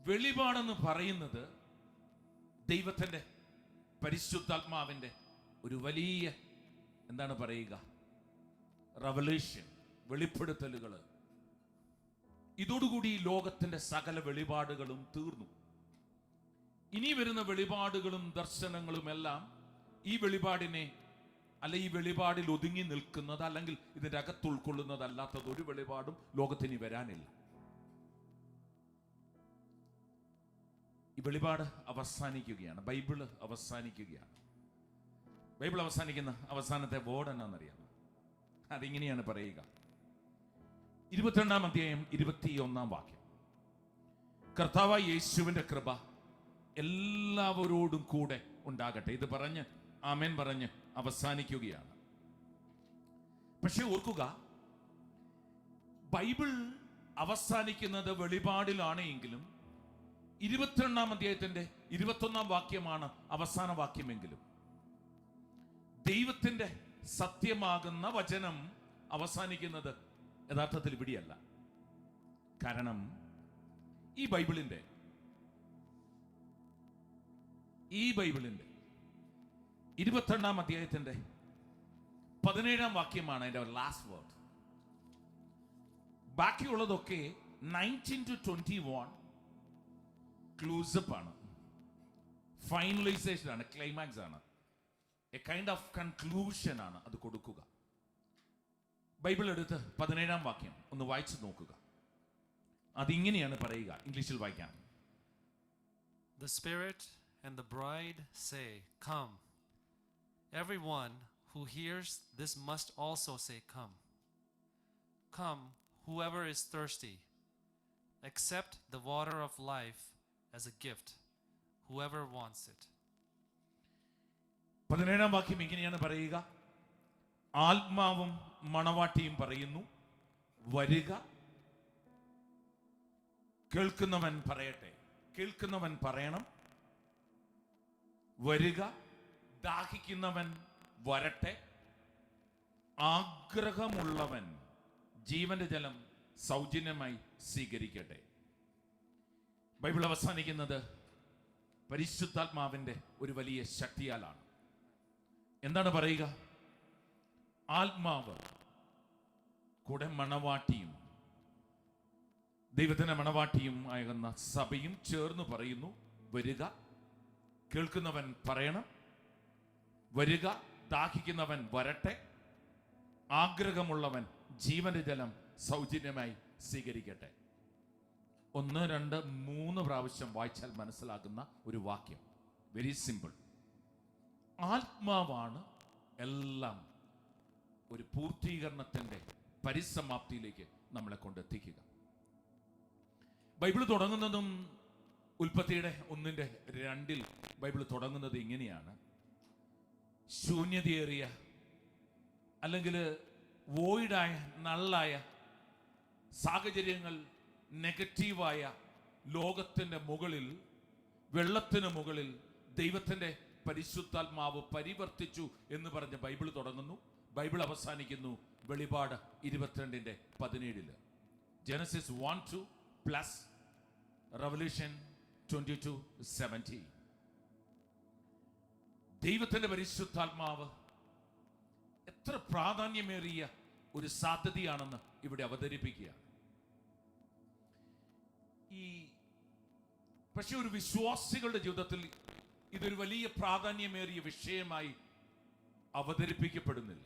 വെളിപാടെന്ന് പറയുന്നത് ദൈവത്തിന്റെ പരിശുദ്ധാത്മാവിന്റെ ഒരു വലിയ, എന്താണ് പറയുക, റെവലേഷൻ, വെളിപ്പെടുത്തലുകൾ. ഇതോടുകൂടി ലോകത്തിന്റെ സകല വെളിപാടുകളും തീർന്നു. ഇനി വരുന്ന വെളിപാടുകളും ദർശനങ്ങളും എല്ലാം ഈ വെളിപാടിനെ, അല്ല ഈ വെളിപാടിൽ ഒതുങ്ങി നിൽക്കുന്നത്, അല്ലെങ്കിൽ ഇതിന്റെ അകത്ത് ഉൾക്കൊള്ളുന്നതല്ലാത്തത് ഒരു വെളിപാടും ലോകത്തിന് വരാനില്ല. ഈ വെളിപാട് അവസാനിക്കുകയാണ്, ബൈബിള് അവസാനിക്കുകയാണ്. ബൈബിൾ അവസാനിക്കുന്ന അവസാനത്തെ വേർഡ് എന്നാണെന്നറിയാം? അതിങ്ങനെയാണ് പറയുക. 22 അധ്യായം 21 വാക്യം. കർത്താവായ യേശുവിന്റെ കൃപ എല്ലാവരോടും കൂടെ ഉണ്ടാകട്ടെ. ഇത് പറഞ്ഞ് ആമേൻ പറഞ്ഞ് അവസാനിക്കുകയാണ്. പക്ഷെ ഓർക്കുക, ബൈബിൾ അവസാനിക്കുന്നത് വെളിപാടിലാണ് എങ്കിലും 22 അധ്യായത്തിന്റെ 21 വാക്യമാണ് അവസാന വാക്യമെങ്കിലും ദൈവത്തിന്റെ സത്യമാകുന്ന വചനം അവസാനിക്കുന്നത് യഥാർത്ഥത്തിൽ ഇവിടെയല്ല. കാരണം ഈ ബൈബിളിന്റെ 22 അധ്യായത്തിന്റെ 17 വാക്യമാണ് അതിന്റെ ലാസ്റ്റ് വേർഡ്. ബാക്കിയുള്ളതൊക്കെ 19 to 21 ക്ലൂസപ്പ് ആണ്, ഫൈനലൈസേഷൻ ആണ്, ക്ലൈമാക്സ് ആണ്, എ കൈൻഡ് ഓഫ് കൺക്ലൂഷൻ ആണ് അത് കൊടുക്കുക. ബൈബിൾ എടുത്ത് 17 വാക്യം ഒന്ന് വായിച്ചു നോക്കുക. അതിങ്ങനെയാണ് പറയുക, ഇംഗ്ലീഷിൽ വായിക്കാം. The Spirit and the bride say, Come. Everyone who hears this must also say, Come. Come, whoever is thirsty. Accept the water of life as a gift, whoever wants it. 17 വാക്യം ഇങ്ങനെയാണ് പറയുക. ആത്മാവും മണവാട്ടിയും പറയുന്നു, വരിക. കേൾക്കുന്നവൻ പറയട്ടെ, കേൾക്കുന്നവൻ പറയണം. വരിക, ദാഹിക്കുന്നവൻ വരട്ടെ. ആഗ്രഹമുള്ളവൻ ജീവന്റെ ജലം സൗജന്യമായി സ്വീകരിക്കട്ടെ. ബൈബിൾ അവസാനിക്കുന്നത് പരിശുദ്ധാത്മാവിന്റെ ഒരു വലിയ ശക്തിയാലാണ്. എന്താണ് പറയുക? ആത്മാവ് കൂടെ മണവാട്ടിയും, ദൈവത്തിന്റെ മണവാട്ടിയും ആകുന്ന സഭയും ചേർന്ന് പറയുന്നു, വരിക. കേൾക്കുന്നവൻ പറയണം, വരിക. ദാഹിക്കുന്നവൻ വരട്ടെ. ആഗ്രഹമുള്ളവൻ ജീവന്റെ ജലം സൗജന്യമായി സ്വീകരിക്കട്ടെ. 1, 2, 3 പ്രാവശ്യം വായിച്ചാൽ മനസ്സിലാകുന്ന ഒരു വാക്യം. Very simple. ആത്മാവാണ് എല്ലാം ഒരു പൂർത്തീകരണത്തിന്റെ പരിസമാപ്തിയിലേക്ക് നമ്മളെ കൊണ്ടെത്തിക്കുക. ബൈബിൾ തുടങ്ങുന്നതും ഉൽപ്പത്തിയുടെ 1:2 ബൈബിൾ തുടങ്ങുന്നത് ഇങ്ങനെയാണ്. ശൂന്യതയേറിയ, അല്ലെങ്കിൽ വോയിഡായ, നള്ളായ സാഹചര്യങ്ങൾ, നെഗറ്റീവായ ലോകത്തിന്റെ മുകളിൽ, വെള്ളത്തിന് മുകളിൽ ദൈവത്തിന്റെ പരിശുദ്ധാത്മാവ് പരിവർത്തിച്ചു എന്ന് പറഞ്ഞ് ബൈബിൾ തുടങ്ങുന്നു. ബൈബിൾ അവസാനിക്കുന്നു വെളിപാട് 22:17. Genesis 1:2 plus revolution 22:17. ദൈവത്തിന്റെ പരിശുദ്ധാത്മാവ് എത്ര പ്രാധാന്യമേറിയ ഒരു സാധ്യതയാണെന്ന് ഇവിടെ അവതരിപ്പിക്കുക. ഈ പക്ഷെ ഒരു വിശ്വാസികളുടെ ജീവിതത്തിൽ ഇതൊരു വലിയ പ്രാധാന്യമേറിയ വിഷയമായി അവതരിപ്പിക്കപ്പെടുന്നില്ല.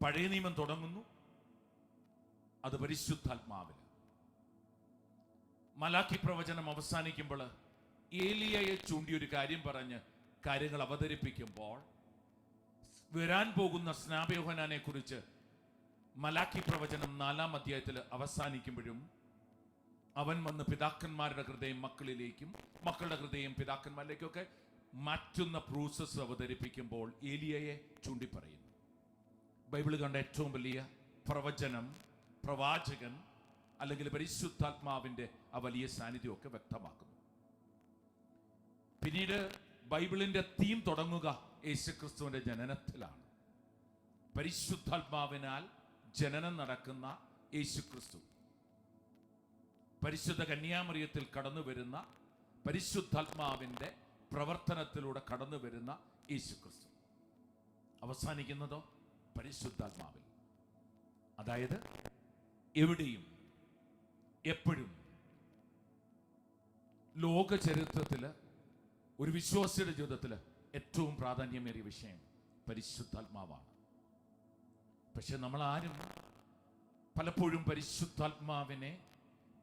പഴയ നിയമം തുടങ്ങുന്നു, അത് പരിശുദ്ധാത്മാവിൽ. മലാക്കി പ്രവചനം അവസാനിക്കുമ്പോൾ ഏലിയയെ ചൂണ്ടി ഒരു കാര്യം പറഞ്ഞ് കാര്യങ്ങൾ അവതരിപ്പിക്കുമ്പോൾ വരാൻ പോകുന്ന സ്നാപയോഹനാനെ കുറിച്ച് മലാക്കി പ്രവചനം 4-ാം അധ്യായത്തിൽ അവസാനിക്കുമ്പോഴും അവൻ വന്ന് പിതാക്കന്മാരുടെ ഹൃദയം മക്കളിലേക്കും മക്കളുടെ ഹൃദയം പിതാക്കന്മാരിലേക്കൊക്കെ മാറ്റുന്ന പ്രോസസ് അവതരിപ്പിക്കുമ്പോൾ ഏലിയയെ ചൂണ്ടിപ്പറയുന്നു. ബൈബിൾ കണ്ട ഏറ്റവും വലിയ പ്രവചനം, പ്രവാചകൻ അല്ലെങ്കിൽ പരിശുദ്ധാത്മാവിന്റെ ആ വലിയ സാന്നിധ്യമൊക്കെ വ്യക്തമാക്കുന്നു. പിന്നീട് ബൈബിളിന്റെ തീം തുടങ്ങുക യേശുക്രിസ്തുവിന്റെ ജനനത്തിലാണ്. പരിശുദ്ധാത്മാവിനാൽ ജനനം നടക്കുന്ന യേശുക്രിസ്തു, പരിശുദ്ധ കന്യാമറിയത്തിൽ കടന്നു വരുന്ന പരിശുദ്ധാത്മാവിന്റെ പ്രവർത്തനത്തിലൂടെ കടന്നു വരുന്ന യേശുക്രിസ്തു. അവസാനിക്കുന്നതോ പരിശുദ്ധാത്മാവിൽ. അതായത് എവിടെയും എപ്പോഴും ലോക ചരിത്രത്തിൽ ഒരു വിശ്വാസിയുടെ ജീവിതത്തിൽ ഏറ്റവും പ്രാധാന്യമേറിയ വിഷയം പരിശുദ്ധാത്മാവാണ്. പക്ഷെ നമ്മൾ ആരും പലപ്പോഴും പരിശുദ്ധാത്മാവിനെ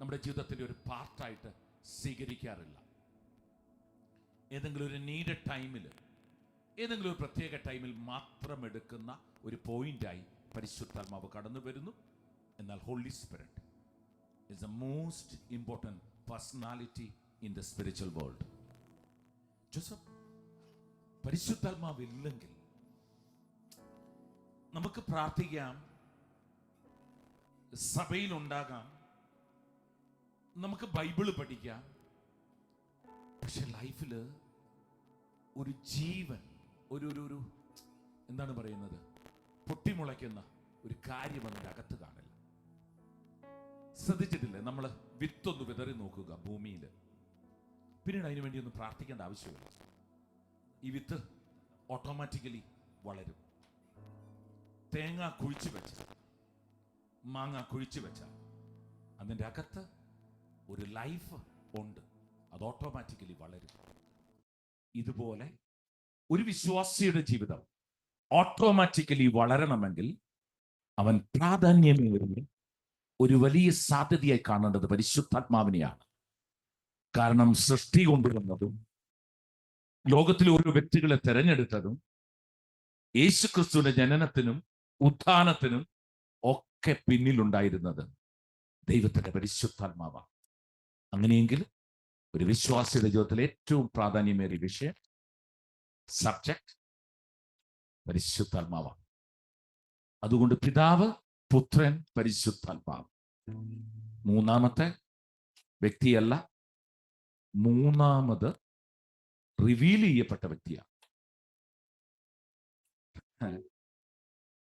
നമ്മുടെ ജീവിതത്തിലെ ഒരു പാർട്ടായിട്ട് സ്വീകരിക്കാറില്ല. ഏതെങ്കിലും ഒരു നീഡഡ് ടൈമിൽ, ഏതെങ്കിലും ഒരു പ്രത്യേക ടൈമിൽ മാത്രം എടുക്കുന്ന ഒരു പോയിന്റായി പരിശുദ്ധാത്മാവ് കടന്നു വരുന്നു. എന്നാൽ Holy Spirit is the most important personality in the spiritual world. Joseph, പരിശുദ്ധാത്മാവ് ഇല്ലെങ്കിൽ നമുക്ക് പ്രാർത്ഥിക്കാം, സഭയിൽ ഉണ്ടാകാം, നമുക്ക് ബൈബിള് പഠിക്കാം, പക്ഷെ ലൈഫിൽ ഒരു ജീവൻ, ഒരു എന്താണ് പറയുന്നത്, പൊട്ടിമുളയ്ക്കുന്ന ഒരു കാര്യം അതിൻ്റെ അകത്ത് കാണില്ല. ശ്രദ്ധിച്ചിട്ടില്ലേ? നമ്മൾ വിത്തൊന്ന് വിതറി നോക്കുക ഭൂമിയിൽ, പിന്നീട് അതിനു വേണ്ടി ഒന്നും പ്രാർത്ഥിക്കേണ്ട ആവശ്യമില്ല. ഈ വിത്ത് ഓട്ടോമാറ്റിക്കലി വളരും. തേങ്ങ കുഴിച്ചു വെച്ച, മാങ്ങ കുഴിച്ചു വെച്ച അതിൻ്റെ അകത്ത് ഒരു ലൈഫ് ഉണ്ട്, അത് ഓട്ടോമാറ്റിക്കലി വളരും. ഇതുപോലെ ഒരു വിശ്വാസിയുടെ ജീവിതം ഓട്ടോമാറ്റിക്കലി വളരണമെങ്കിൽ അവൻ പ്രാധാന്യമേറിയ ഒരു വലിയ സാധ്യതയായി കാണേണ്ടത് പരിശുദ്ധാത്മാവിനെയാണ്. കാരണം സൃഷ്ടി കൊണ്ടുവന്നതും ലോകത്തിലെ ഓരോ വ്യക്തികളെ തെരഞ്ഞെടുത്തതും യേശുക്രിസ്തുവിന്റെ ജനനത്തിനും ഉത്ഥാനത്തിനും ഒക്കെ പിന്നിലുണ്ടായിരുന്നത് ദൈവത്തിന്റെ പരിശുദ്ധാത്മാവാണ്. അങ്ങനെയെങ്കിൽ ഒരു വിശ്വാസിയുടെ ജീവിതത്തിലെ ഏറ്റവും പ്രാധാന്യമേറിയ വിഷയം, സബ്ജക്ട്, പരിശുദ്ധാത്മാവാണ്. അതുകൊണ്ട് പിതാവ്, പുത്രൻ, പരിശുദ്ധാത്മാവ് മൂന്നാമത്തെ വ്യക്തിയല്ല, മൂന്നാമത് റിവീൽ ചെയ്യപ്പെട്ട വ്യക്തിയാണ്.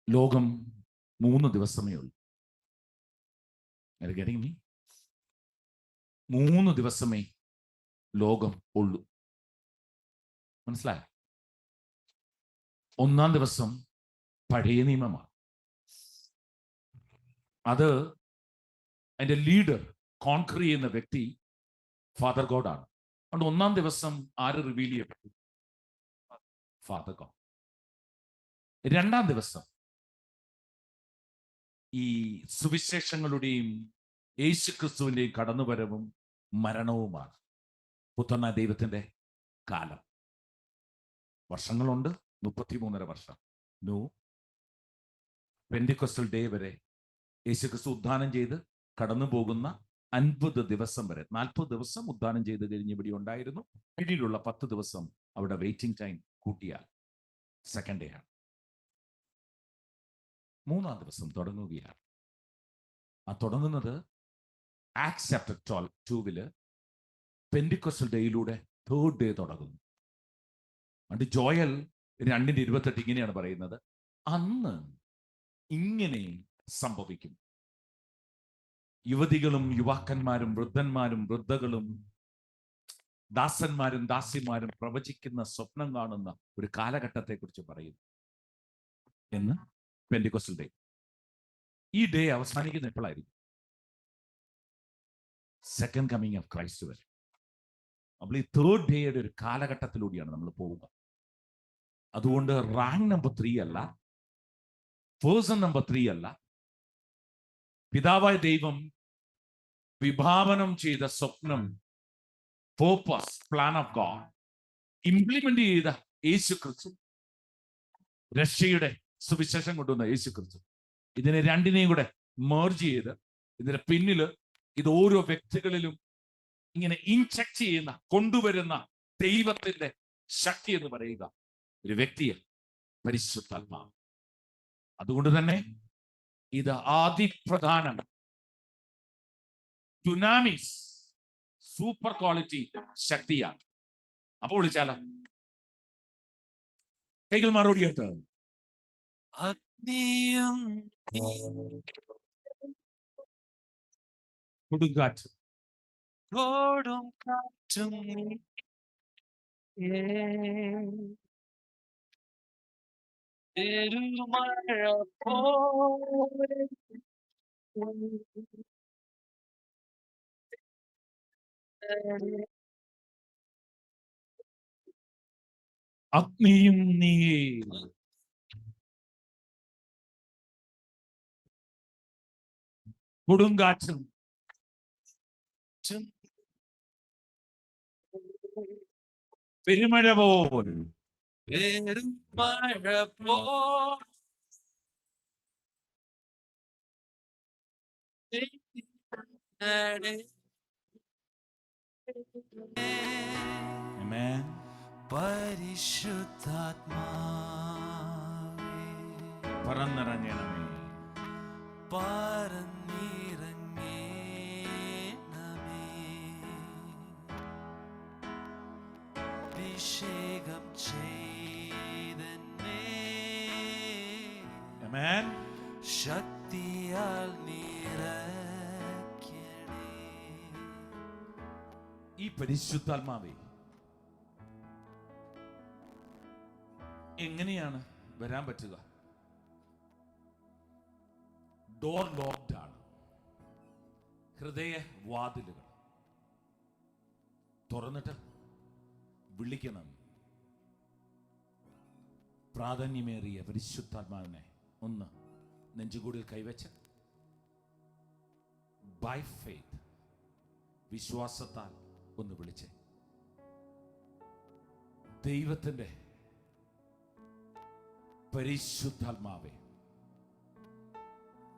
ലോകം 3 ദിവസമേ ഉള്ളൂ. 3 ദിവസമേ ലോകം ഉള്ളൂ. മനസ്സിലായോ? 1-ാം ദിവസം പഴയ നിയമമാണ്. അത് അതിന്റെ ലീഡർ, കോൺക്വർ ചെയ്യുന്ന വ്യക്തി ഫാദർ ഗോഡ് ആണ്. അതുകൊണ്ട് 1-ാം ദിവസം ആര് റിവീൽ ചെയ്യപ്പെട്ടു? Father God. 2-ാം ദിവസം ഈ സുവിശേഷങ്ങളുടെയും യേശുക്രിസ്തുവിന്റെയും കടന്നുവരവും മരണവുമാണ്. പുത്രനായ ദൈവത്തിന്റെ കാലം. വർഷങ്ങളുണ്ട്, 33.5 വർഷം. പെന്തിക്കോസ്റ്റൽ ഡേ വരെ യേശുക്രിസ്തു ഉദ്ധാനം ചെയ്ത് കടന്നു പോകുന്ന 50 ദിവസം വരെ, 40 ദിവസം ഉദ്ധാനം ചെയ്ത് കഴിഞ്ഞ് ഇവിടെ ഉണ്ടായിരുന്നു. പിന്നീടുള്ള 10 ദിവസം അവിടെ വെയിറ്റിംഗ് ടൈം കൂട്ടിയാൽ സെക്കൻഡ് ഡേ ആണ്. 3-ാം ദിവസം തുടങ്ങുകയാണ്. ആ തുടങ്ങുന്നത് ആക്ട്സ് ചാപ്റ്റർ 2 പെന്തിക്കോസ്റ്റൽ ഡേയിലൂടെ 3rd ഡേ തുടങ്ങുന്നു. അതുകൊണ്ട് ജോയൽ 2:28 ഇങ്ങനെയാണ് പറയുന്നത്, അന്ന് ഇങ്ങനെ സംഭവിക്കും. യുവതികളും യുവാക്കന്മാരും വൃദ്ധന്മാരും വൃദ്ധകളും ദാസന്മാരും ദാസിമാരും പ്രവചിക്കുന്ന, സ്വപ്നം കാണുന്ന ഒരു കാലഘട്ടത്തെ കുറിച്ച് പറയുന്നു എന്ന് പെന്തിക്കോസ്റ്റൽ ഡേ. ഈ ഡേ അവസാനിക്കുന്ന എപ്പോഴായിരിക്കും? സെക്കൻഡ് കമ്മിങ് ഓഫ് ക്രൈസ്റ്റ് വരെ. നമ്മൾ ഈ തേർഡ് ഡേയുടെ ഒരു കാലഘട്ടത്തിലൂടെയാണ് നമ്മൾ പോവുക. അതുകൊണ്ട് റാങ്ക് നമ്പർ 3 അല്ല, പേഴ്സൺ നമ്പർ 3 അല്ല, പിതാവായ ദൈവം വിഭാവനം ചെയ്ത സ്വപ്നം, purpose, plan of God implement ചെയ്ത യേശു ക്രിസ്തു, രക്ഷയുടെ സുവിശേഷം കൊണ്ടുവന്ന യേശു ക്രിസ്തു, ഇതിനെ രണ്ടിനെയും കൂടെ മെർജ് ചെയ്ത് ഇതിന്റെ പിന്നില് ഇത് ഓരോ വ്യക്തികളിലും ഇങ്ങനെ ഇൻജെക്ട് ചെയ്യുന്ന, കൊണ്ടുവരുന്ന ദൈവത്തിന്റെ ശക്തി എന്ന് പറയുക ഒരു വ്യക്തിയെ പരിശുദ്ധാത്മാവ്. അതുകൊണ്ട് തന്നെ ഇത് അതിപ്രധാനം, ഡുനാമിക്സ്, സൂപ്പർ ക്വാളിറ്റി ശക്തിയാണ്. അപ്പോൾ വിളിച്ചാലോ, കൈകൾ മറുപടിയായിട്ട് അഗ്നിയും കൊടുങ്കാറ്റ്, കോടും കാറ്റും പെരുമഴ പോലെ അഗ്നിയും നീയേ, കൊടുങ്കാറ്റും പെരുമഴ പോൽ, പെരുമഴ പോലെ Amen. പരിശുദ്ധാത്മാവേ പറന്നിറങ്ങണമേ, പറന്നിറങ്ങേണമേ, അഭിഷേകം ചെയ്തന്നെ, Amen. ശക്തിയാൽ നിറയ്ക്കണേ. ഈ പരിശുദ്ധാത്മാവേ എങ്ങനെയാണ് വരാൻ പറ്റുക? ഡോർ ലോക്ക്ഡ് ആണ്, ഹൃദയ വാതിലുകൾ തുറന്നിട്ട് വിളിക്കണം. പ്രാധാന്യമേറിയ പരിശുദ്ധാത്മാവിനെ ഒന്ന് നെഞ്ചുകൂടിൽ കൈവച്ച് ബൈ ഫെയ്ത്ത്, വിശ്വാസത്താൽ ഒന്ന് വിളിച്ചേ. ദൈവത്തിന്റെ പരിശുദ്ധാത്മാവേ,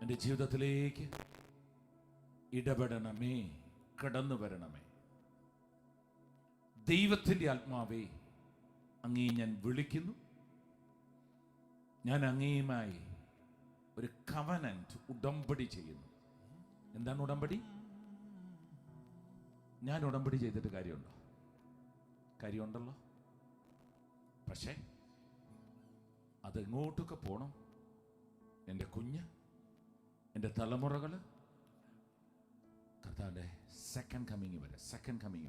എൻ്റെ ജീവിതത്തിലേക്ക് ഇടപെടണമേ, കടന്നു വരണമേ. ദൈവത്തിന്റെ ആത്മാവേ, അങ്ങേ ഞാൻ വിളിക്കുന്നു. ഞാൻ അങ്ങേയുമായി ഒരു കവനന്റ്, ഉടമ്പടി ചെയ്യുന്നു. എന്താണ് ഉടമ്പടി? ഞാൻ ഉടമ്പടി ചെയ്തിട്ട് കാര്യമുണ്ടോ? കാര്യമുണ്ടല്ലോ. പക്ഷേ അതെങ്ങോട്ടൊക്കെ പോണം? എൻ്റെ കുഞ്ഞ്, എൻ്റെ തലമുറകൾ കർത്താവിൻ്റെ സെക്കൻഡ് കമ്മിങ്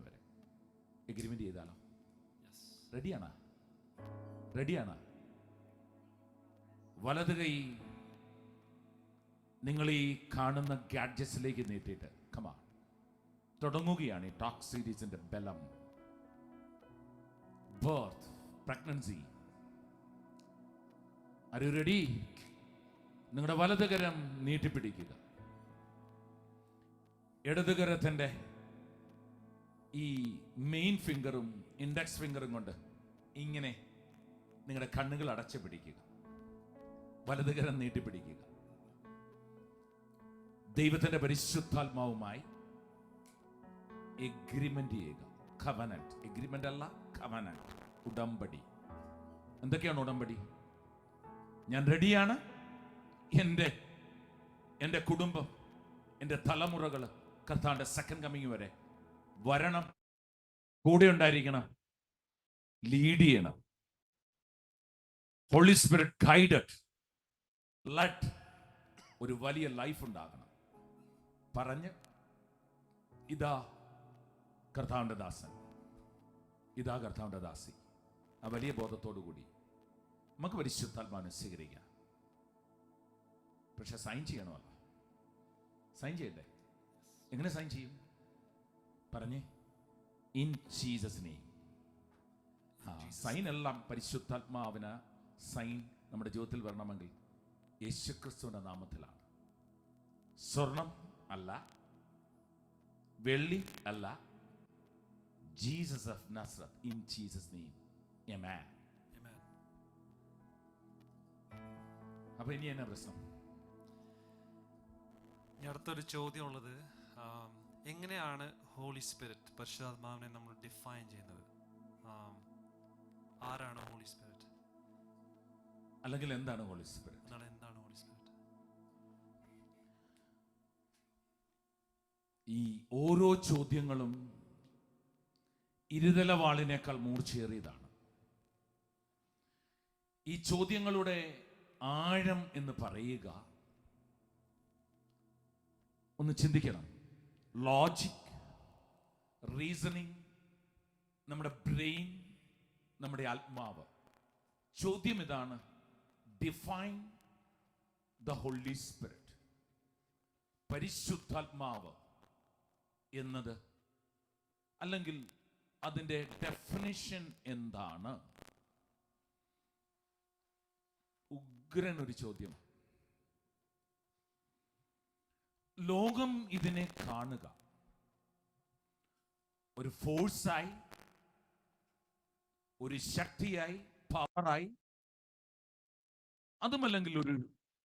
വരെ എഗ്രിമെന്റ് ചെയ്താലോ? റെഡിയാണോ? റെഡിയാണോ? വലത് കൈ നിങ്ങൾ ഈ കാണുന്ന ഗാഡ്ജറ്റ്സിലേക്ക് നീട്ടിയിട്ട് കമാ തുടങ്ങുകയാണ് ഈ ടോക്ക് സീരീസിന്റെ ബലം. Birth, pregnancy. Are you ready? നിങ്ങളുടെ വലതുകരം നീട്ടിപ്പിടിക്കുക. ഇടതുകരത്തിന്റെ ഈ മെയിൻ ഫിംഗറും ഇൻഡെക്സ് ഫിംഗറും കൊണ്ട് ഇങ്ങനെ നിങ്ങളുടെ കണ്ണുകൾ അടച്ചു പിടിക്കുക. വലതുകരം നീട്ടിപ്പിടിക്കുക. ദൈവത്തിന്റെ പരിശുദ്ധാത്മാവുമായി എഗ്രിമെന്റ് ചെയ്യുക. കവനന്റ്. എഗ്രിമെന്റ് അല്ല, കവനന്റ്, ഉടമ്പടി. എന്തൊക്കെയാണ് ഉടമ്പടി? ഞാൻ റെഡിയാണ്. എൻ്റെ കുടുംബം, എൻ്റെ തലമുറകൾ കർത്താവിന്റെ സെക്കൻഡ് കമ്മിങ് വരെ വരണം, കൂടെ ഉണ്ടായിരിക്കണം, ലീഡ് ചെയ്യണം. ഹോളി സ്പിരിറ്റ് ഗൈഡഡ്, ലെറ്റ് ഒരു വലിയ ലൈഫ് ഉണ്ടാകണം പറഞ്ഞ്, ഇതാ കർത്താവിന്റെ ദാസൻ, ഇതാ കർത്താവിന്റെ ദാസി. ആ വലിയ ബോധത്തോടു കൂടി നമുക്ക് പരിശുദ്ധാത്മാവിനെ സ്വീകരിക്കാം. പക്ഷെ സൈൻ ചെയ്യണമല്ലോ. സൈൻ ചെയ്യണ്ടേ? എങ്ങനെ സൈൻ ചെയ്യും? പറഞ്ഞേ. In Jesus name. സൈൻ എല്ലാം പരിശുദ്ധാത്മാവിന് സൈൻ നമ്മുടെ ജീവിതത്തിൽ വരണമെങ്കിൽ യേശുക്രിസ്തുവിന്റെ നാമത്തിലാണ്. സ്വർണം അല്ല, വെള്ളി അല്ല, Jesus of Nazareth, in Jesus name. Amen. അപ്പൊ ഇനി എന്നാ പ്രശ്നം? ഇനി അടുത്തൊരു ചോദ്യം ഉള്ളത്, എങ്ങനെയാണ് ഹോളി സ്പിരിറ്റ്, പരിശുദ്ധാത്മാവിനെ നമ്മൾ ഡിഫൈൻ ചെയ്യുന്നത്? ആരാണ് ഹോളി സ്പിരിറ്റ്? അല്ലെങ്കിൽ എന്താണ് ഹോളി സ്പിരിറ്റ്? എന്താണ് ഹോളി സ്പിരിറ്റ്? ഈ ഓരോ ചോദ്യങ്ങളും ഇരുതല വാളിനേക്കാൾ മൂർച്ചയേറിയതാണ്. ഈ ചോദ്യങ്ങളുടെ ആഴം എന്ന് പറയുക, ഒന്ന് ചിന്തിക്കണം. ലോജിക്, റീസണിങ്, നമ്മുടെ ബ്രെയിൻ, നമ്മുടെ ആത്മാവ്. ചോദ്യം ഇതാണ്: ഡിഫൈൻ ദ ഹോളി സ്പിരിറ്റ്. പരിശുദ്ധാത്മാവ് എന്നത്, അല്ലെങ്കിൽ അതിൻ്റെ ഡെഫിനിഷൻ എന്താണ്? ഉഗ്രൻ ഒരു ചോദ്യം. ലോകം ഇതിനെ കാണുക ഒരു ഫോഴ്സായി, ഒരു ശക്തിയായി, പവറായി, അതുമല്ലെങ്കിൽ ഒരു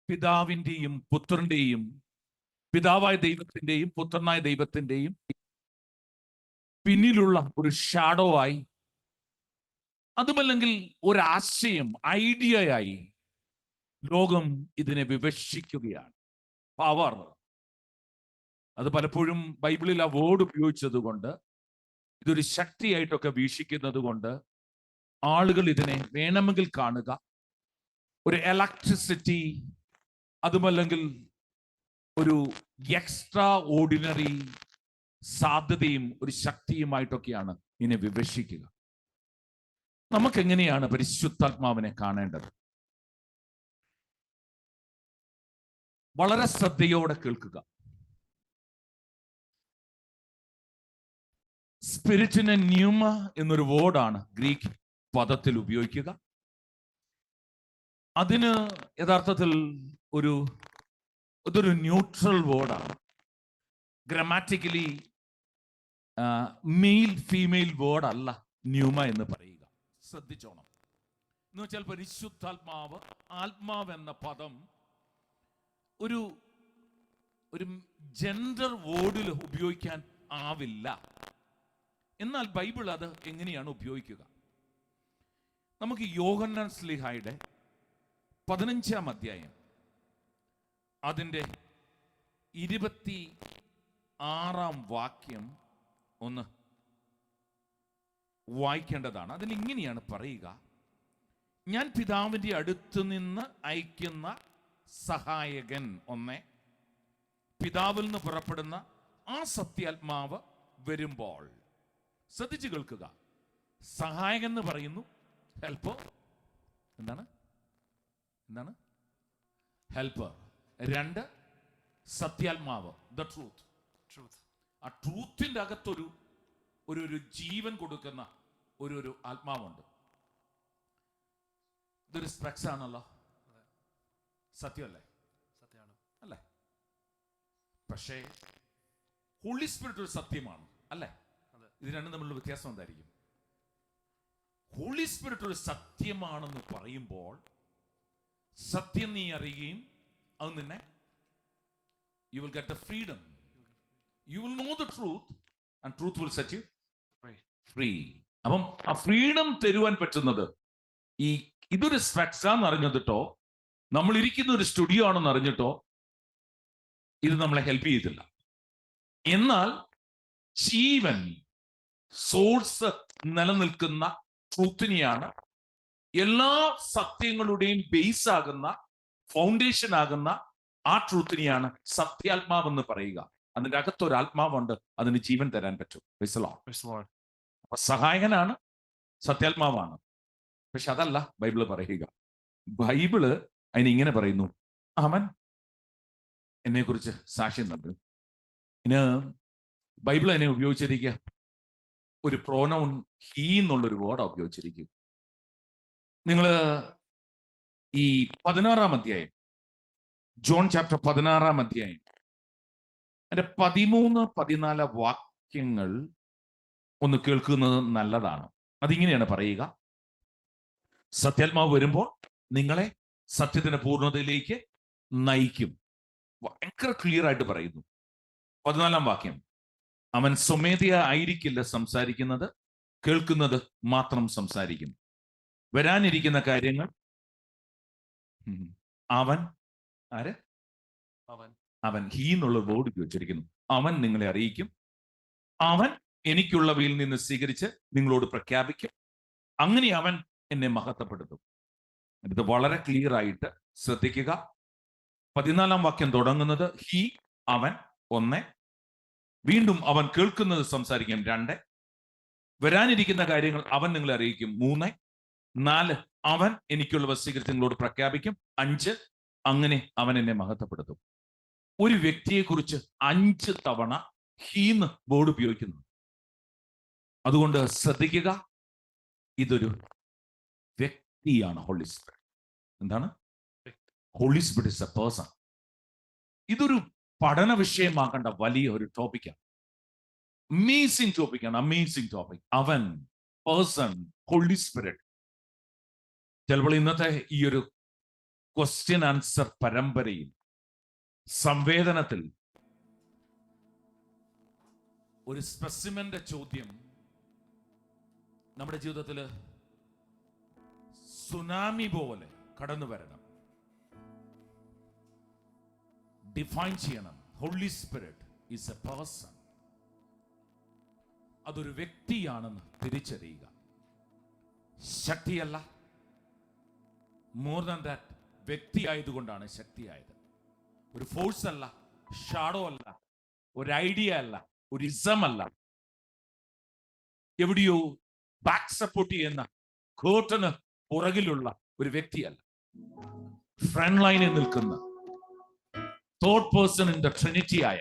പിതാവിൻ്റെയും പുത്രന്റെയും, പിതാവായ ദൈവത്തിൻ്റെയും പുത്രനായ ദൈവത്തിൻ്റെയും പിന്നിലുള്ള ഒരു ഷാഡോ ആയി, അതുമല്ലെങ്കിൽ ഒരാശയം, ഐഡിയയായി ലോകം ഇതിനെ വിവക്ഷിക്കുകയാണ്. പവർ, അത് പലപ്പോഴും ബൈബിളിൽ ആ വേർഡ് ഉപയോഗിച്ചത് കൊണ്ട്, ഇതൊരു ശക്തിയായിട്ടൊക്കെ വീക്ഷിക്കുന്നത് കൊണ്ട് ആളുകൾ ഇതിനെ വേണമെങ്കിൽ കാണുക ഒരു ഇലക്ട്രിസിറ്റി, അതുമല്ലെങ്കിൽ ഒരു എക്സ്ട്രാ ഓർഡിനറി സാധ്യതയും ഒരു ശക്തിയുമായിട്ടൊക്കെയാണ് ഇതിനെ വിവക്ഷിക്കുക. നമുക്കെങ്ങനെയാണ് പരിശുദ്ധാത്മാവിനെ കാണേണ്ടത്? വളരെ ശ്രദ്ധയോടെ കേൾക്കുക. സ്പിരിറ്റിന് ന്യൂമ എന്നൊരു വേർഡാണ് ഗ്രീക്ക് പദത്തിൽ ഉപയോഗിക്കുക. അതിന് യഥാർത്ഥത്തിൽ ഇതൊരു ന്യൂട്രൽ വേർഡാണ്. ഗ്രാമാറ്റിക്കലി മെയിൽ ഫീമെയിൽ വേർഡ് അല്ല ന്യൂമ എന്ന് പറയുക. ശ്രദ്ധിച്ചോണം. എന്ന് വെച്ചാൽ പരിശുദ്ധാത്മാവ്, ആത്മാവ് എന്ന പദം ഒരു ജെൻഡർ വേർഡിൽ ഉപയോഗിക്കാൻ ആവില്ല. എന്നാൽ ബൈബിൾ അത് എങ്ങനെയാണ് ഉപയോഗിക്കുക? നമുക്ക് യോഹന്നാൻ ശ്ലീഹായുടെ 15-ാം അധ്യായം അതിൻ്റെ 26-ാം വാക്യം ഒന്ന് വായിക്കേണ്ടതാണ്. അതിൽ ഇങ്ങനെയാണ് പറയുക: ഞാൻ പിതാവിൻ്റെ അടുത്ത് നിന്ന് അയക്കുന്ന സഹായകൻ, ഒന്നേ പിതാവിൽ നിന്ന് പുറപ്പെടുന്ന ആ സത്യാത്മാവ് വരുമ്പോൾ. ശ്രദ്ധിച്ചു കേൾക്കുക. സഹായകൻ എന്ന് പറയുന്നു, ഹെൽപ്പർ. എന്താണ് ഹെൽപ്പർ. 2, സത്യാത്മാവ്, the truth. ആ ട്രൂത്തിന്റെ അകത്തൊരു ഒരു ജീവൻ കൊടുക്കുന്ന ഒരു ആത്മാവുണ്ട്. ഇതൊരു സ്പെക്സ് ആണല്ലോ, സത്യമല്ലേ? സത്യമാണ് അല്ലേ? പക്ഷേ ഹോളി സ്പിരിറ്റ് ഒരു സത്യമാണ്, അല്ലേ? ഇത് രണ്ടും തമ്മിലുള്ള വ്യത്യാസം എന്തായിരിക്കും? ഹോളി സ്പിരിറ്റ് ഒരു സത്യമാണെന്ന് പറയുമ്പോൾ, സത്യം നീ അറിയുകയും അത് നിന്നെ, you will get the freedom, you will know the truth and truth will set you free. അപ്പം ആ ഫ്രീഡം തരുവാൻ പറ്റുന്നത് ഇതൊരു സ്പെക്സാന്ന് അറിഞ്ഞിട്ടോ, നമ്മൾ ഇരിക്കുന്ന ഒരു സ്റ്റുഡിയോ ആണെന്ന് അറിഞ്ഞിട്ടോ ഇത് നമ്മളെ ഹെൽപ്പ് ചെയ്തില്ല. എന്നാൽ ജീവൻ, സോഴ്സ് നിലനിൽക്കുന്ന ട്രൂത്തിനെയാണ്, എല്ലാ സത്യങ്ങളുടെയും ബേസ് ആകുന്ന, ഫൗണ്ടേഷൻ ആകുന്ന ആ ട്രൂത്തിനെയാണ് സത്യാത്മാവെന്ന് പറയുക. അതിൻ്റെ അകത്തൊരു ആത്മാവുണ്ട്, അതിന് ജീവൻ തരാൻ പറ്റും. അപ്പൊ സഹായകനാണ്, സത്യാത്മാവാണ്. പക്ഷെ അതല്ല ബൈബിള് പറയുക. ബൈബിള് അതിന് ഇങ്ങനെ പറയുന്നു: അവൻ എന്നെ കുറിച്ച് സാക്ഷ്യം നൽകും. ഇന്ന് ബൈബിൾ അതിനെ ഉപയോഗിച്ചിരിക്കുക ഒരു പ്രോനൗൺ ഹീ എന്നുള്ളൊരു വേർഡ് ഉപയോഗിച്ചിരിക്കും. നിങ്ങൾ ഈ 16-ാം അധ്യായം, ജോൺ ചാപ്റ്റർ 16-ാം അധ്യായം അതിന്റെ 13-14 വാക്യങ്ങൾ ഒന്ന് കേൾക്കുന്നത് നല്ലതാണ്. അതിങ്ങനെയാണ് പറയുക: സത്യാത്മാവ് വരുമ്പോൾ നിങ്ങളെ സത്യത്തിന്റെ പൂർണ്ണതയിലേക്ക് നയിക്കും. ഭയങ്കര ക്ലിയർ ആയിട്ട് പറയുന്നു. 14-ാം വാക്യം: അവൻ സ്വമേധയാ ആയിരിക്കില്ല സംസാരിക്കുന്നത്, കേൾക്കുന്നത് മാത്രം സംസാരിക്കും. വരാനിരിക്കുന്ന കാര്യങ്ങൾ അവൻ ആര് അവൻ ഹീ എന്നുള്ള വേർഡ് ഉപയോഗിച്ചിരിക്കുന്നു. അവൻ നിങ്ങളെ അറിയിക്കും. അവൻ എനിക്കുള്ളവയിൽ നിന്ന് സ്വീകരിച്ച് നിങ്ങളോട് പ്രഖ്യാപിക്കും. അങ്ങനെ അവൻ എന്നെ മഹത്വപ്പെടുത്തും. ഇത് വളരെ ക്ലിയർ ആയിട്ട് ശ്രദ്ധിക്കുക. 14-ാം വാക്യം തുടങ്ങുന്നത് ഹീ, അവൻ 1. വീണ്ടും അവൻ കേൾക്കുന്നത് സംസാരിക്കും 2. വരാനിരിക്കുന്ന കാര്യങ്ങൾ അവൻ നിങ്ങളെ അറിയിക്കും 3. 4 അവൻ എനിക്കുള്ളവ സ്വീകരിച്ച് നിങ്ങളോട് പ്രഖ്യാപിക്കും. 5 അങ്ങനെ അവൻ എന്നെ മഹത്വപ്പെടുത്തും. ഒരു വ്യക്തിയെ കുറിച്ച് 5 തവണ ഹീന്ന് ബോർഡ് ഉപയോഗിക്കുന്നു. അതുകൊണ്ട് ശ്രദ്ധിക്കുക, ഇതൊരു വ്യക്തിയാണ്. ഹോളി സ്പിരിറ്റ് എന്താണ്? Holy Spirit is a person. ഇതൊരു പഠന വിഷയമാക്കേണ്ട വലിയ ഒരു ടോപ്പിക്കാണ്. അമേസിംഗ് ടോപ്പിക്കാണ്. Amazing topic. അവൻ, പേഴ്സൺ, ഹോളി സ്പിരിറ്റ്. ചിലപ്പോൾ ഇന്നത്തെ ഈ ഒരു ക്വസ്റ്റ്യൻ ആൻസർ പരമ്പരയിൽ സംവേദനത്തിൽ ഒരു സ്പെസിമെന്റെ ചോദ്യം നമ്മുടെ ജീവിതത്തിൽ സുനാമി പോലെ കടന്നു വരണം. ഡിഫൈൻ ചെയ്യണം. Holy Spirit is a person. അതൊരു വ്യക്തിയാണെന്ന് തിരിച്ചറിയുക. ശക്തിയല്ല. മോർ ദാൻ ദാറ്റ്, വ്യക്തി ആയതുകൊണ്ടാണ് ശക്തിയായത്. ഒരു ഫോഴ്സ് അല്ല, ഷാഡോ അല്ല, ഒരു ഐഡിയ അല്ല, ഒരു ഇസം അല്ല, എവിടെയോ ബാക്ക് സപ്പോർട്ട് ചെയ്യുന്ന കേർട്ടന് പുറകിലുള്ള ഒരു വ്യക്തിയല്ല. ഫ്രണ്ട് ലൈനിൽ നിൽക്കുന്ന third person in the Trinity ആയ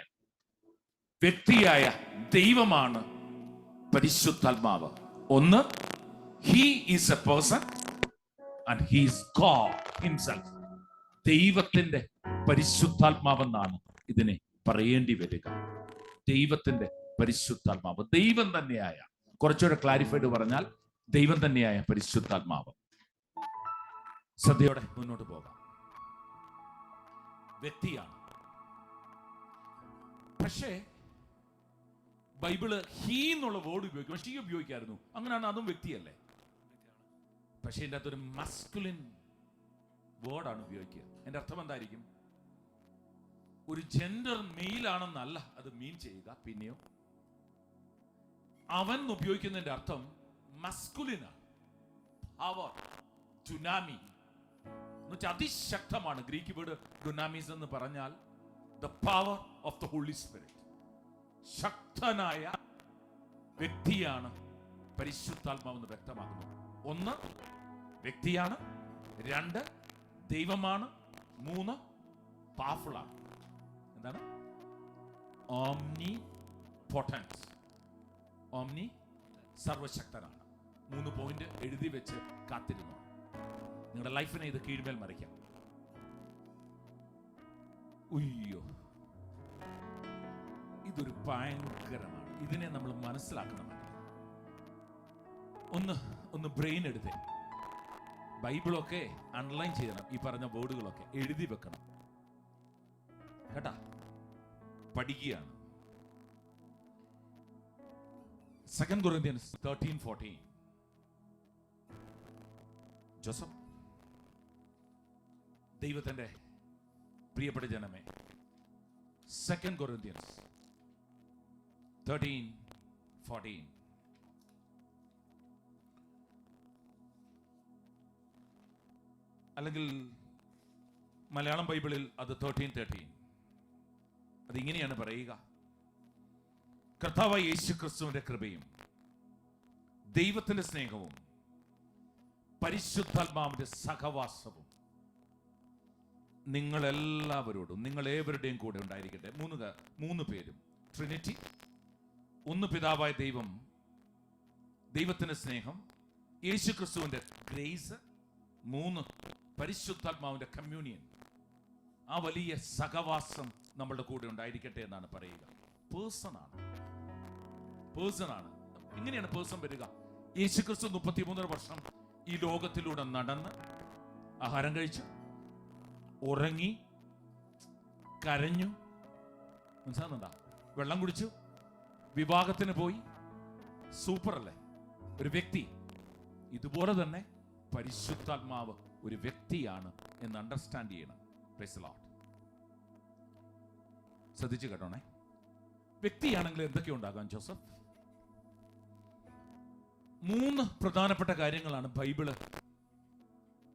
വ്യക്തിയായ ദൈവമാണ് പരിശുദ്ധാത്മാവ്. ഒന്ന്, he is a person and he is God himself. ദൈവത്തിന്റെ പരിശുദ്ധാത്മാവെന്നാണ് ഇതിനെ പറയേണ്ടി വരിക. ദൈവത്തിന്റെ പരിശുദ്ധാത്മാവ്, ദൈവം തന്നെയായ, കുറച്ചുകൂടെ ക്ലാരിഫൈഡ് പറഞ്ഞാൽ ദൈവം തന്നെയായ പരിശുദ്ധാത്മാവ്. ശ്രദ്ധയോടെ മുന്നോട്ട് പോകാം. വ്യക്തിയാണ്. പക്ഷേ ബൈബിള് ഹീ എന്നുള്ള വേർഡ് ഉപയോഗിക്കും. പക്ഷേ ഈ ഉപയോഗിക്കായിരുന്നു. അങ്ങനെയാണ്, അതും വ്യക്തിയല്ലേ. പക്ഷേ ഇതിൻ്റെ അകത്തൊരു മസ്കുലിൻ വേർഡാണ് ഉപയോഗിക്കുക. എൻ്റെ അർത്ഥം എന്തായിരിക്കും? ഒരു ജെൻഡർ മെയിൽ ആണെന്നല്ല അത് മീൻ ചെയ്യുക. പിന്നെയോ അവൻ ഉപയോഗിക്കുന്നതിന്റെ അർത്ഥം മസ്കുലിനാണ്. പവർ, ഡുനാമി എന്നുവെച്ചാൽ അതിശക്തമാണ്. ഗ്രീക്ക് വേർഡ് ഡുനാമിസ് എന്ന് പറഞ്ഞാൽ the power of the holy Spirit. ശക്തനായ വ്യക്തിയാണ് പരിശുദ്ധാത്മാവെന്ന് വ്യക്തമാക്കുന്നു. ഒന്ന്, വ്യക്തിയാണ്. 2, ദൈവമാണ്. 3, പവർഫുൾ ആണ്. എന്താണ്? ഓംനി പൊട്ടൻസ്. ഓംനി, സർവശക്തനാണ്. 3 പോയിന്റ് എഴുതി വെച്ച് കാത്തിരുന്നു. നിങ്ങളുടെ ലൈഫിനെ ഇത് കീഴ്മേൽ മറിക്കാം. ഉയ്യോ, ഇതൊരു ഭയങ്കരമാണ്. ഇതിനെ നമ്മൾ മനസ്സിലാക്കണം. ഒന്ന് ബ്രെയിൻ എടുത്തേ. ബൈബിളൊക്കെ അണ്ടർലൈൻ ചെയ്യണം. ഈ പറഞ്ഞ വേർഡുകളൊക്കെ എഴുതി വെക്കണം കേട്ടാ. പഠിക്കുകയാണ്. 2 Corinthians 13:14. ജോസഫ്, ദൈവത്തിന്റെ പ്രിയപ്പെട്ട ജനമേ, 2 Corinthians 13:14. അല്ലെങ്കിൽ മലയാളം ബൈബിളിൽ അത് 13:13. അതിങ്ങനെയാണ് പറയുക: കർത്താവായ യേശു ക്രിസ്തുവിന്റെ കൃപയും ദൈവത്തിന്റെ സ്നേഹവും പരിശുദ്ധാത്മാവിന്റെ സഹവാസവും നിങ്ങളെല്ലാവരോടും, നിങ്ങളേവരുടെയും കൂടെ ഉണ്ടായിരിക്കട്ടെ. 3 പേരും ട്രിനിറ്റി. 1 പിതാവായ ദൈവം, ദൈവത്തിന്റെ സ്നേഹം, യേശുക്രിസ്തുവിന്റെ ഗ്രേസ്, 3 പരിശുദ്ധാത്മാവിന്റെ കമ്മ്യൂണിയൻ. ആ വലിയ സഹവാസം നമ്മളുടെ കൂടെ ഉണ്ടായിരിക്കട്ടെ എന്നാണ് പറയുക. പേഴ്സൺ ആണ്. ഇങ്ങനെയാണ് പേഴ്സൺ വരിക. യേശുക്രിസ്തു 33 വർഷം ഈ ലോകത്തിലൂടെ നടന്ന് ആഹാരം കഴിച്ചു, ഉറങ്ങി, കരഞ്ഞു, മനസ്സിലാകുന്നുണ്ടാ, വെള്ളം കുടിച്ചു, വിവാഹത്തിന് പോയി. സൂപ്പർ അല്ലേ ഒരു വ്യക്തി? ഇതുപോലെ തന്നെ പരിശുദ്ധാത്മാവ് ഒരു വ്യക്തിയാണ് എന്ന് അണ്ടർസ്റ്റാൻഡ് ചെയ്യണം. Praise the Lord. ശ്രദ്ധിച്ചു കേട്ടോണേ. വ്യക്തിയാണെങ്കിൽ എന്തൊക്കെ ഉണ്ടാകാം ജോസഫ്? 3 പ്രധാനപ്പെട്ട കാര്യങ്ങളാണ് ബൈബിള്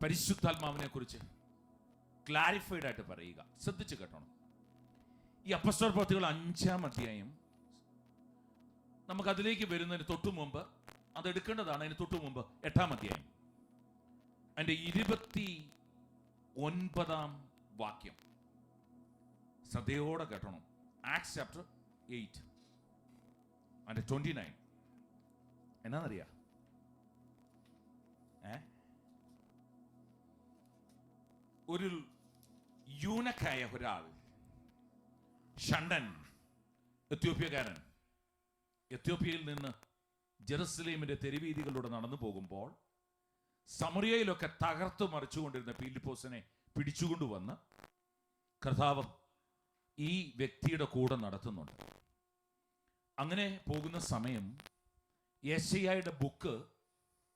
പരിശുദ്ധാത്മാവിനെ കുറിച്ച് ക്ലാരിഫൈഡ് ആയിട്ട് പറയുക. ശ്രദ്ധിച്ചു കേട്ടോണം. ഈ അപ്പസ്തോല പ്രവൃത്തികൾ 5-ാം അധ്യായം, നമുക്ക് അതിലേക്ക് വരുന്നതിന് തൊട്ടു മുമ്പ് അത് എടുക്കേണ്ടതാണ്. അതിന് തൊട്ടു മുമ്പ് 8-ാം അധ്യായം അതിന്റെ 29-ാം വാക്യം ശ്രദ്ധയോടെ കേട്ടണം. ആക്ട്സ് ചാപ്റ്റർ 8 അതിന്റെ 29 എന്നാന്നറിയാ? ഒരു യൂനക്കായ ഒരാൾ, ഷണ്ടൻ, എത്യോപ്യക്കാരൻ, എത്യോപ്യയിൽ നിന്ന് ജെറുസലേമിന്റെ തെരുവീതികളിലൂടെ നടന്നു പോകുമ്പോൾ സമറിയയിലൊക്കെ തകർത്തു മറിച്ചുകൊണ്ടിരുന്ന ഫിലിപ്പോസിനെ പിടിച്ചുകൊണ്ടുവന്ന് കർത്താവ് ഈ വ്യക്തിയുടെ കൂടെ നടത്തുന്നുണ്ട്. അങ്ങനെ പോകുന്ന സമയം യെശയ്യായുടെ ബുക്ക്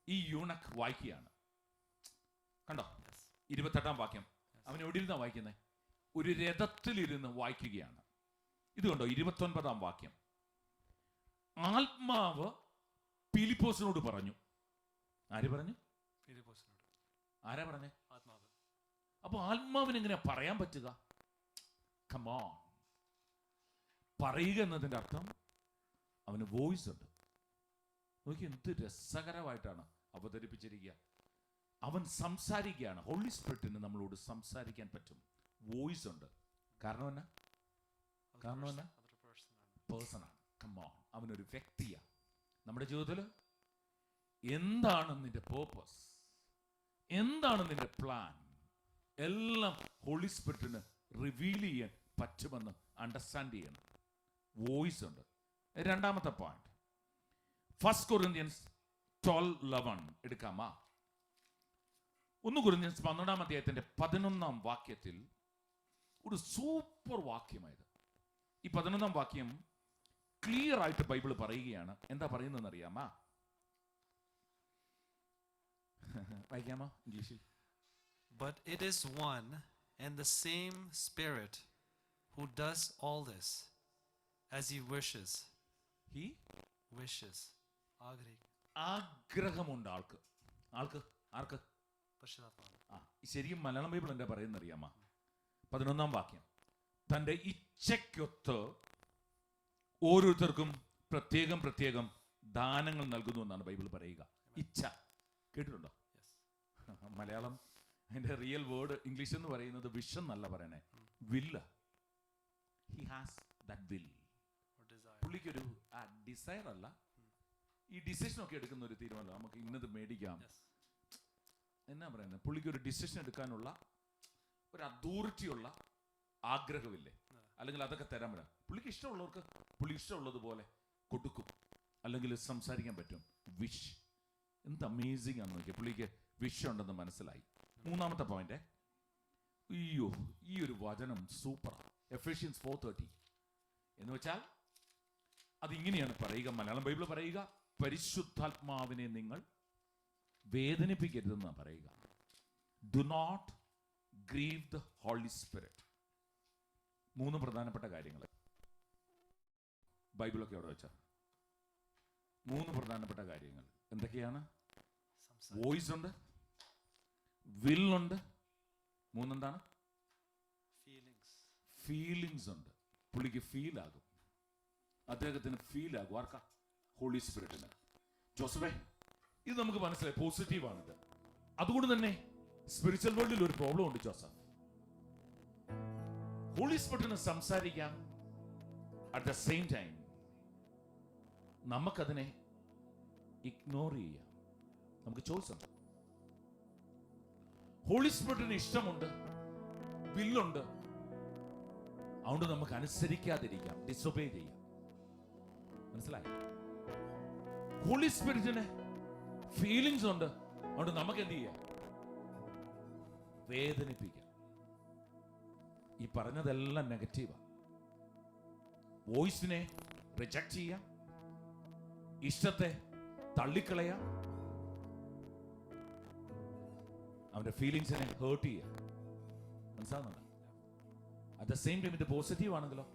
ഈ യൂണക്ക് വായിക്കുകയാണ്. കണ്ടോ? 28-ാം വാക്യം. അവൻ എവിടെ ഇരുന്നാ വായിക്കുന്നത്? ഒരു രഥത്തിലിരുന്ന് വായിക്കുകയാണ്. ഇത് കണ്ടോ? 29-ാം വാക്യം. ആത്മാവ് ഫിലിപ്പോസിനോട് പറഞ്ഞു. ആര് പറഞ്ഞു? ഫിലിപ്പോസിനോട്. ആരാ പറഞ്ഞേ? ആത്മാവ്. അപ്പൊ ആത്മാവിന് എങ്ങനെയാ പറയാൻ പറ്റുക? Come on. പറയുക എന്നതിന്റെ അർത്ഥം അവന് വോയിസ് ഉണ്ട്. നോക്കി എന്ത് രസകരമായിട്ടാണ് അവതരിപ്പിച്ചിരിക്കുക. അവൻ സംസാരിക്കുകയാണ്. ഹോളി സ്പിരിറ്റിന് നമ്മളോട് സംസാരിക്കാൻ പറ്റും. വോയിസ് ഉണ്ട്. കാരണം എന്നാ? പേഴ്സണാണ്. Come on. അവനൊരു വ്യക്തിയാണ്. നമ്മുടെ ജീവിതത്തിൽ എന്താണ് നിന്റെ പേർപ്പസ്, എന്താണ് നിന്റെ പ്ലാൻ, എല്ലാം ഹോളി സ്പിരിറ്റിന് റിവീൽ ചെയ്യാൻ പറ്റുമെന്ന് അണ്ടർസ്റ്റാൻഡ് ചെയ്യണം. വോയിസ് ഉണ്ട്. 2-ാമത്തെ പോയിന്റ് 1 Corinthians 12:11 എടുക്കാമാ? 1 Corinthians 12-ാം അധ്യായത്തിന്റെ 11-ാം വാക്യത്തിൽ ഒരു സൂപ്പർ വാക്യമായത്. ഈ 11-ാം വാക്യം ക്ലിയർ ആയിട്ട് ബൈബിൾ പറയുകയാണ്. എന്താ പറയുന്നതെന്ന് അറിയാമാ? വായിക്കാമോ ഇംഗ്ലീഷിൽ? But it is one and the same Spirit who does all this as he wishes. He wishes. ആഗ്രഹമുണ്ട് ആൾക്ക്. ആർക്ക്? പരിശുദ്ധാത്മാവ്. ശരിക്കും മലയാളം ബൈബിൾ എന്താ പറയുന്ന അറിയാമോ? 11-ാം വാക്യം. തന്റെ ഇച്ഛയ്ക്കൊത്ത് ഓരോരുത്തർക്കും പ്രത്യേകം ദാനങ്ങൾ നൽകുന്നു എന്നാണ് ബൈബിൾ പറയുക. ഇച്ഛ കേട്ടിട്ടുണ്ടോ? മലയാളം അതിന്റെ റിയൽ വേർഡ് ഇംഗ്ലീഷ് എന്ന് പറയുന്നത് വിഷൻ എന്നല്ല പറയണേ, will. He has that will. പുള്ളിക്കൊരു ഡിസയർ അല്ല, ഈ ഡിസിഷൻ ഒക്കെ എടുക്കുന്ന ഒരു തീരുമാനം. നമുക്ക് ഇന്നത് മേടിക്കാം എന്നാ പറയുന്നത്, പുള്ളിക്ക് ഒരു ഡിസിഷൻ എടുക്കാനുള്ള ഒരു അതോറിറ്റിയുള്ള ആഗ്രഹമില്ലേ? അല്ലെങ്കിൽ അതൊക്കെ തരാൻ പറ്റാം. പുള്ളിക്ക് ഇഷ്ടമുള്ളവർക്ക് പുള്ളി ഇഷ്ടമുള്ളതുപോലെ കൊടുക്കും, അല്ലെങ്കിൽ സംസാരിക്കാൻ പറ്റും. വിഷ് എന്ത് അമേസിംഗ് ആണെന്ന് നോക്കിയാൽ പുള്ളിക്ക് വിഷ് ഉണ്ടെന്ന് മനസ്സിലായി. 3-ാമത്തെ പോയിന്റ്, അയ്യോ ഈ ഒരു വചനം സൂപ്പർ. Ephesians 4:30 എന്ന് വെച്ചാൽ അതിങ്ങനെയാണ് പറയുക, മലയാളം ബൈബിൾ പറയുക, പരിശുദ്ധാത്മാവിനെ നിങ്ങൾ വേദനിപ്പിക്കരുതെന്നാണ് പറയുക. Do not grieve the holy spirit. 3 പ്രധാനപ്പെട്ട കാര്യങ്ങൾ ബൈബിളൊക്കെ അവിടെ വെച്ച 3 പ്രധാനപ്പെട്ട കാര്യങ്ങൾ എന്തൊക്കെയാണ്? വോയിസ് ഉണ്ട്, വില്ലുണ്ട്, 3 എന്താണ്? ഫീലിങ്സ് ഉണ്ട്. പുള്ളിക്ക് ഫീൽ ആകും, അദ്ദേഹത്തിന് ഫീൽ ആകും. ആർക്കാ? ഹോളി സ്പിരിറ്റിന്. ജോസഫേ, ഇത് നമുക്ക് മനസ്സിലായി, പോസിറ്റീവാണിത്. അതുകൊണ്ട് തന്നെ സ്പിരിച്വൽ വേൾഡിൽ ഒരു പ്രോബ്ലം ഉണ്ട് ജോസഫ്. ഹോളി സ്പിരിറ്റിന് സംസാരിക്കാം, അറ്റ് ദ സെയിം ടൈം നമുക്കതിനെ ഇഗ്നോർ ചെയ്യാം. നമുക്ക് ചോയ്സ് ഉണ്ട്. ഹോളി സ്പിരിറ്റിന് ഇഷ്ടമുണ്ട്, വില്ലുണ്ട്. അതുകൊണ്ട് നമുക്ക് അനുസരിക്കാതിരിക്കാം, ഡിസൊബേ ചെയ്യാം. മനസ്സിലായി? ഹോളി സ്പിരിറ്റിന് ഫീലിങ്സ് ഉണ്ട്, അതുകൊണ്ട് നമുക്ക് എന്ത് ചെയ്യാം? വേദനിപ്പിക്കാം. ഈ പറഞ്ഞതെല്ലാം നെഗറ്റീവാ. വോയിസിനെ റിജക്ട് ചെയ്യാം, ഇഷ്ടത്തെ തള്ളിക്കളയാം, അവന്റെ ഫീലിങ്സിനെ ഹേർട്ട് ചെയ്യാം. മനസ്സിലാകുന്നുണ്ട്? അറ്റ് ദ സെയിം ടൈം ഇത് പോസിറ്റീവ് ആണെങ്കിലോ,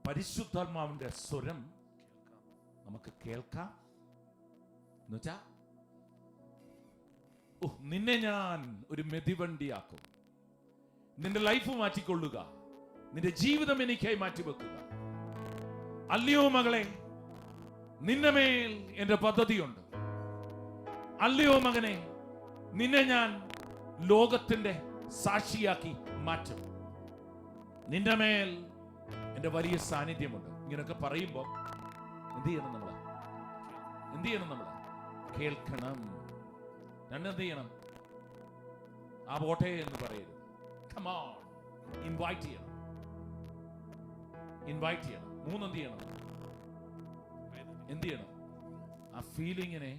പരിശുദ്ധാത്മാവിന്റെ സ്വരം നമുക്ക് കേൾക്കാം. എന്നുവെച്ചാ, നിന്നെ ഞാൻ ഒരു മെതിവണ്ടിയാക്കും, നിന്റെ ലൈഫ് മാറ്റിക്കൊള്ളുക, നിന്റെ ജീവിതം എനിക്കായി മാറ്റിവെക്കുക. അല്ലയോ മകളെ, നിന്റെ മേൽ എന്റെ പദ്ധതിയുണ്ട്. അല്ലയോ മകനെ, നിന്നെ ഞാൻ ലോകത്തിന്റെ സാക്ഷിയാക്കി മാറ്റും. നിന്റെ മേൽ എന്റെ വലിയ സാന്നിധ്യമുണ്ട്. ഇങ്ങനെയൊക്കെ പറയുമ്പോൾ എന്ത് ചെയ്യണം നമ്മള്? കേൾക്കണം. രണ്ടെന്ത് ചെയ്യണം? ആ പോട്ടെ എന്ന് പറയരുത്. Come on. ഇൻവൈറ്റ് ചെയ്യണം. മൂന്നെന്ത് ചെയ്യണം? എന്ത് ചെയ്യണം? ആ ഫീലിങ്ങിനെ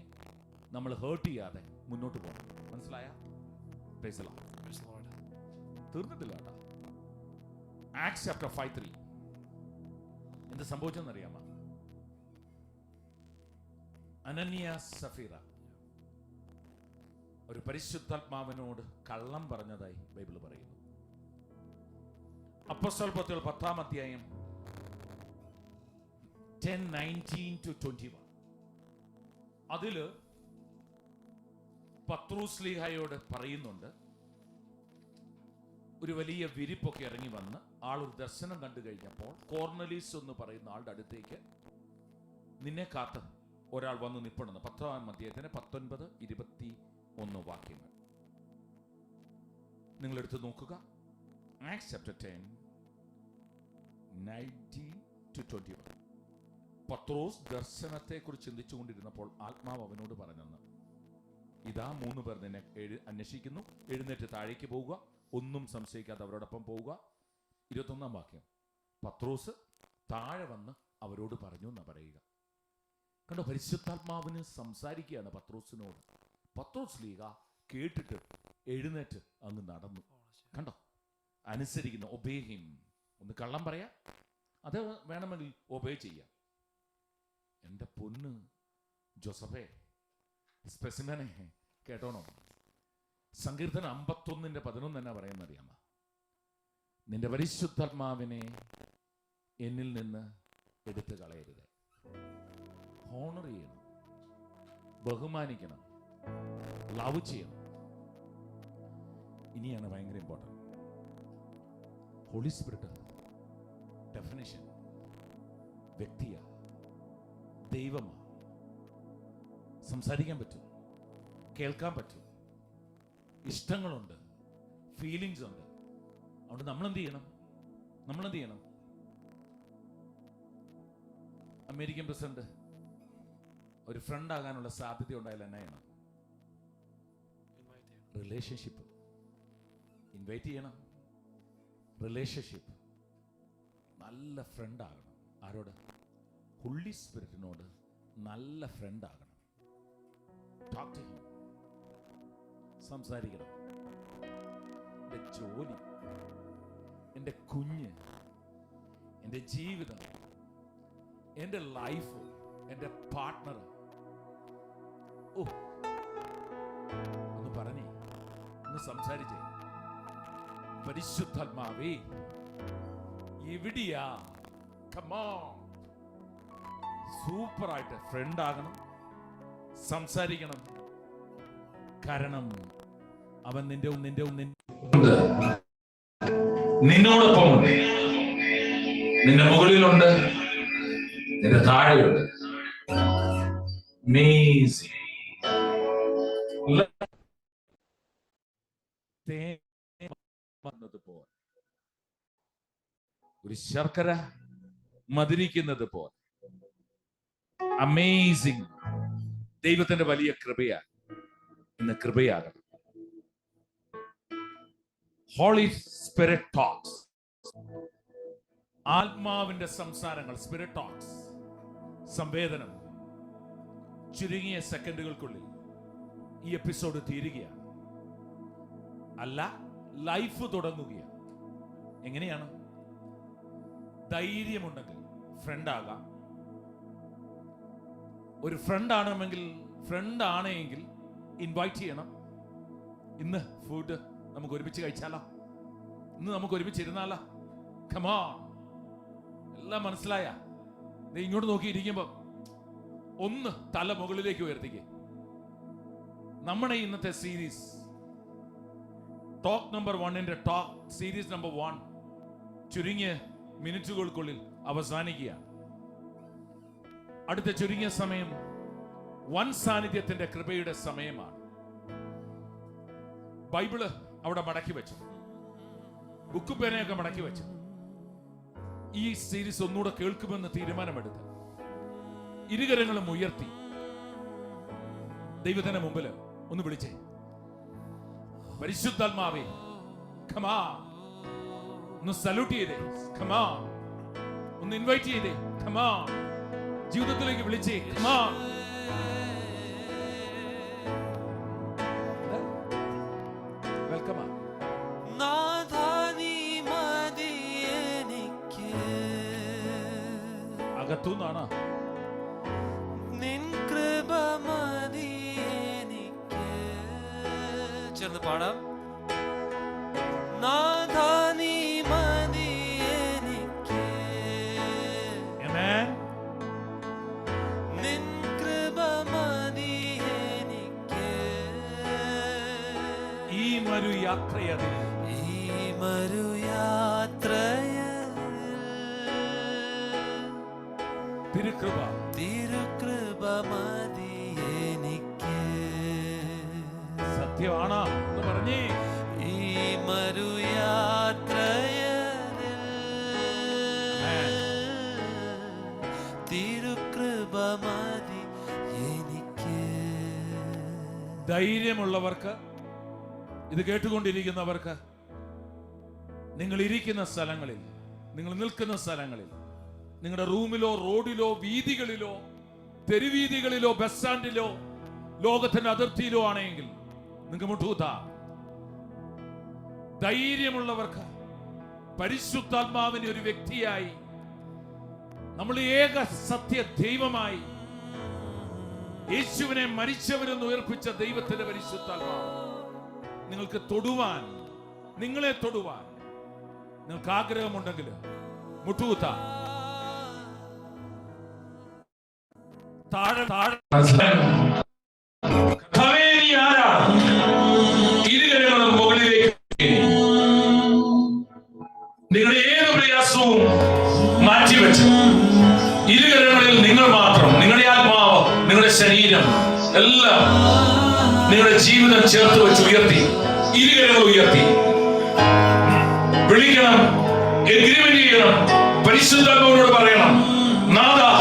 നമ്മൾ ഹേർട്ട് ചെയ്യാതെ മുന്നോട്ട് പോകണം. മനസ്സിലായ? തീർന്നിട്ടില്ല കേട്ടോ. ആക്ട്സ് ചാപ്റ്റർ 5:3 എന്ത് സംഭവിച്ചെന്നറിയാമോ? അനന്യ സഫീറ ഒരു പരിശുദ്ധാത്മാവിനോട് കള്ളം പറഞ്ഞതായി ബൈബിൾ പറയുന്നു. അപ്പോസ്തല പ്രവൃത്തികൾ 10-ാം അധ്യായം 10:19-21 അതില് പത്രോസ്ലീഹായോട് പറയുന്നുണ്ട്, ഒരു വലിയ വിരിപ്പൊക്കെ ഇറങ്ങി വന്ന് ആളൊരു ദർശനം കണ്ടു കഴിഞ്ഞപ്പോൾ കോർണലീസ് എന്ന് പറയുന്ന ആളുടെ അടുത്തേക്ക് നിന്നെ കാത്ത് ഒരാൾ വന്ന് നിൽപ്പുണ്ടെന്ന്. 10-ാം അധ്യായത്തിന് 19-21 വാക്യങ്ങൾ നിങ്ങളെടുത്ത് നോക്കുക. Acts chapter 10:19-21. പത്രോസ് ദർശനത്തെ കുറിച്ച് ചിന്തിച്ചുകൊണ്ടിരുന്നപ്പോൾ ആത്മാവ് അവനോട് പറഞ്ഞെന്ന്, ഇതാ 3 പേർ നിന്നെ അന്വേഷിക്കുന്നു, എഴുന്നേറ്റ് താഴേക്ക് പോവുക, ഒന്നും സംശയിക്കാതെ അവരോടൊപ്പം പോവുക. 21-ാം വാക്യം, പത്രോസ് താഴെ വന്ന് അവരോട് പറഞ്ഞു എന്നാ പറയുക. കണ്ടോ, പരിശുദ്ധാത്മാവിന് സംസാരിക്കുകയാണ് പത്രോസിനോട്. പത്രോസ് ലീഗ കേട്ടിട്ട് എഴുന്നേറ്റ് അങ്ങ് നടന്നു. കണ്ടോ, അനുസരിക്കുന്നു. Obey him. ഒന്ന് കള്ളം പറയാം, അത് വേണമെങ്കിൽ ഒബേ ചെയ്യാം. എൻ്റെ പൊന്ന് ജോസഫേ, സ്പെസിമനെ കേട്ടോണോ? സങ്കീർത്തനം 51:11 എന്നാ പറയുന്നറിയാമോ? നിന്റെ പരിശുദ്ധാത്മാവിനെ എന്നിൽ നിന്ന് എടുത്തു കളയരുത്. ഹോണർ ചെയ്യണം, ബഹുമാനിക്കണം, ലവ് ചെയ്യണം. ഇനിയാണ് ഭയങ്കര ഇമ്പോർട്ടൻറ്റ്. ഹോളി സ്പിരിറ്റ് ഡെഫിനിഷൻ വ്യക്തിയാ, ദൈവമാ. സംസാരിക്കാൻ പറ്റും, കേൾക്കാൻ പറ്റും, ഇഷ്ടങ്ങളുണ്ട്, ഫീലിങ്സ് ഉണ്ട്. അതുകൊണ്ട് നമ്മളെന്ത് ചെയ്യണം? അമേരിക്കൻ പ്രസിഡന്റ് ഒരു ഫ്രണ്ട് ആകാനുള്ള സാധ്യത ഉണ്ടായാൽ എന്നാ ചെയ്യണം? റിലേഷൻഷിപ്പ് ഇൻവൈറ്റ് ചെയ്യണം. റിലേഷൻഷിപ്പ് നല്ല ഫ്രണ്ട് ആകണം. ആരോട്? ഹോളി സ്പിരിറ്റിനോട് നല്ല ഫ്രണ്ട് ആകണം. Talk to him. സംസാരിക്കണം. എൻ്റെ ജോലി, എൻ്റെ കുഞ്ഞ്, എൻ്റെ ജീവിതം, എൻ്റെ ലൈഫ്, എൻ്റെ പാർട്ട്ണർ, ഒന്ന് പറഞ്ഞേ, ഒന്ന് സംസാരിച്ചേ. പരിശുദ്ധാത്മാവേ എവിടെയാ? കമോ, സൂപ്പറായിട്ട് ഫ്രണ്ട് ആകണം, സംസാരിക്കണം. കാരണം അവൻ നിന്നോടൊപ്പം, നിന്റെ മുകളിലുണ്ട്, നിന്റെ താഴെയുണ്ട്. ഒരു ശർക്കര മധുരിക്കുന്നത് പോലെ അമേസിംഗ്. ദൈവത്തിന്റെ വലിയ കൃപയാ. ഇന്ന് കൃപയാകണം. ഹോളി സ്പിരിറ്റ് ടോക്സ്, ആത്മാവിന്റെ സംസാരങ്ങൾ, സ്പിരിറ്റ് ടോക്സ്, സംവേദനം. ചുരുങ്ങിയ സെക്കൻഡുകൾക്കുള്ളിൽ ഈ എപ്പിസോഡ് തീരുകയാണ്. അല്ല, ലൈഫ് തുടങ്ങുകയാണ്. എങ്ങനെയാണ്? ധൈര്യമുണ്ടെങ്കിൽ ഫ്രണ്ട് ആകാം. ഒരു ഫ്രണ്ട് ആണെങ്കിൽ ഇൻവൈറ്റ് ചെയ്യണം. ഇന്ന് ഫുഡ് നമുക്ക് ഒരുമിച്ച് കഴിച്ചാലോ? ഇന്ന് നമുക്ക് ഒരുമിച്ച് ഇരുന്നാലോ? കമാ, എല്ലാം മനസ്സിലായ? ഇങ്ങോട്ട് നോക്കി ഇരിക്കുമ്പോ ഒന്ന് തല മുകളിലേക്ക് ഉയർത്തിക്കേ. നമ്മുടെ ഇന്നത്തെ series talk number 1 talk series number 1 ചുരുങ്ങിയ മിനിറ്റുകൾക്കുള്ളിൽ അവസാനിക്കുകയാണ്. അടുത്ത ചുരുങ്ങിയ സമയം വൻ സാന്നിധ്യത്തിന്റെ കൃപയുടെ സമയമാണ്. ബൈബിള് അവിടെ മടക്കി വെച്ചു, ബുക്ക് പേനയൊക്കെ മടക്കി വെച്ചു. ഈ സീരീസ് ഒന്നുകൂടെ കേൾക്കുമെന്ന് തീരുമാനമെടുത്ത് ഇരുകരങ്ങളും ഉയർത്തി ദൈവത്തിന്റെ മുമ്പിൽ ഒന്ന് വിളിച്ചേ. പരിശുദ്ധാത്മാവേ, ഖമാ, ഒന്ന് സല്യൂട്ട് ചെയ്തേ. ഖമാ, ഒന്ന് ഇൻവൈറ്റ് ചെയ്തേ. ഖമാ, ജീവിതത്തിലേക്ക് വിളിച്ചേ. ഖമാ, വെൽക്കമാ. അകത്തുനിന്നാണ് ചേർന്ന് പാടാം. ഈ മരുയാത്രയതിൽ തിരുകൃപ മതി എനിക്ക്. സത്യമാണോ എന്ന് പറഞ്ഞേ. ഈ മരുയാത്രയതിൽ തിരുകൃപ മതി എനിക്ക്. ധൈര്യമുള്ളവർക്ക്, ഇത് കേട്ടുകൊണ്ടിരിക്കുന്നവർക്ക്, നിങ്ങൾ ഇരിക്കുന്ന സ്ഥലങ്ങളിൽ, നിങ്ങൾ നിൽക്കുന്ന സ്ഥലങ്ങളിൽ, നിങ്ങളുടെ റൂമിലോ റോഡിലോ വീതികളിലോ തെരുവീതികളിലോ ബസ് സ്റ്റാൻഡിലോ ലോകത്തിന്റെ അതിർത്തിയിലോ ആണെങ്കിൽ നിങ്ങൾക്ക് മുട്ടൂത്ത. ധൈര്യമുള്ളവർക്ക് പരിശുദ്ധാത്മാവിന്റെ ഒരു വ്യക്തിയായി, നമ്മൾ ഏക സത്യ ദൈവമായി, യേശുവിനെ മരിച്ചവരെന്ന് ഉയർപ്പിച്ച ദൈവത്തിന്റെ പരിശുദ്ധാത്മാവ് നിങ്ങൾക്ക് തൊടുവാൻ, നിങ്ങളെ തൊടുവാൻ നിങ്ങൾക്ക് ആഗ്രഹമുണ്ടെങ്കിൽ മുട്ടൂത്ത. താഴെ താഴെ ഇരുകരങ്ങളും മുകളിലേക്ക് നിങ്ങളുടെ ഏത് പ്രയാസവും മാറ്റിവെച്ച് ഇരുകരങ്ങളിൽ നിങ്ങൾ മാത്രം, നിങ്ങളുടെ ആത്മാവ്, നിങ്ങളുടെ ശരീരം എല്ലാം, നിങ്ങളുടെ ജീവിതം ചേർത്ത് വെച്ച് ഉയർത്തി, ഇരുകരങ്ങൾ ഉയർത്തി വിളിക്കണം, എഗ്രിമെന്റ് ചെയ്യണം. പരിശുദ്ധാത്മാവിനോട് പറയണം, നാഥാ,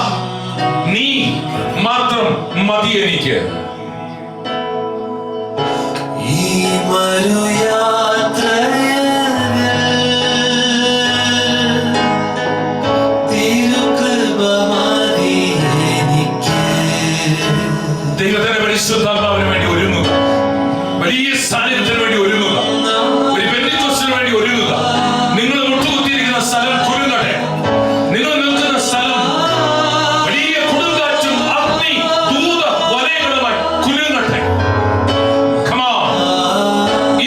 നീ മാത്രം മതി എനിക്ക്. ഈ ദൈവത്തിന്റെ പരിശുദ്ധാത്മാവിന് വേണ്ടി ഒരുങ്ങുക, വലിയ സാന്നിധ്യത്തിന് വേണ്ടി ഒരുങ്ങുക, ഒരു പെന്തിക്കോസ്തിന് വേണ്ടി ഒരുങ്ങുക. നിങ്ങൾ മുട്ടുകുത്തിയിരിക്കുന്ന സ്ഥലം കുലുങ്ങട്ടെ. നിങ്ങൾ നിൽക്കുന്ന സ്ഥലം വലിയ കൊടുങ്കാറ്റും അഗ്നി ദൂത വലയങ്ങളുമായി കുലുങ്ങട്ടെ.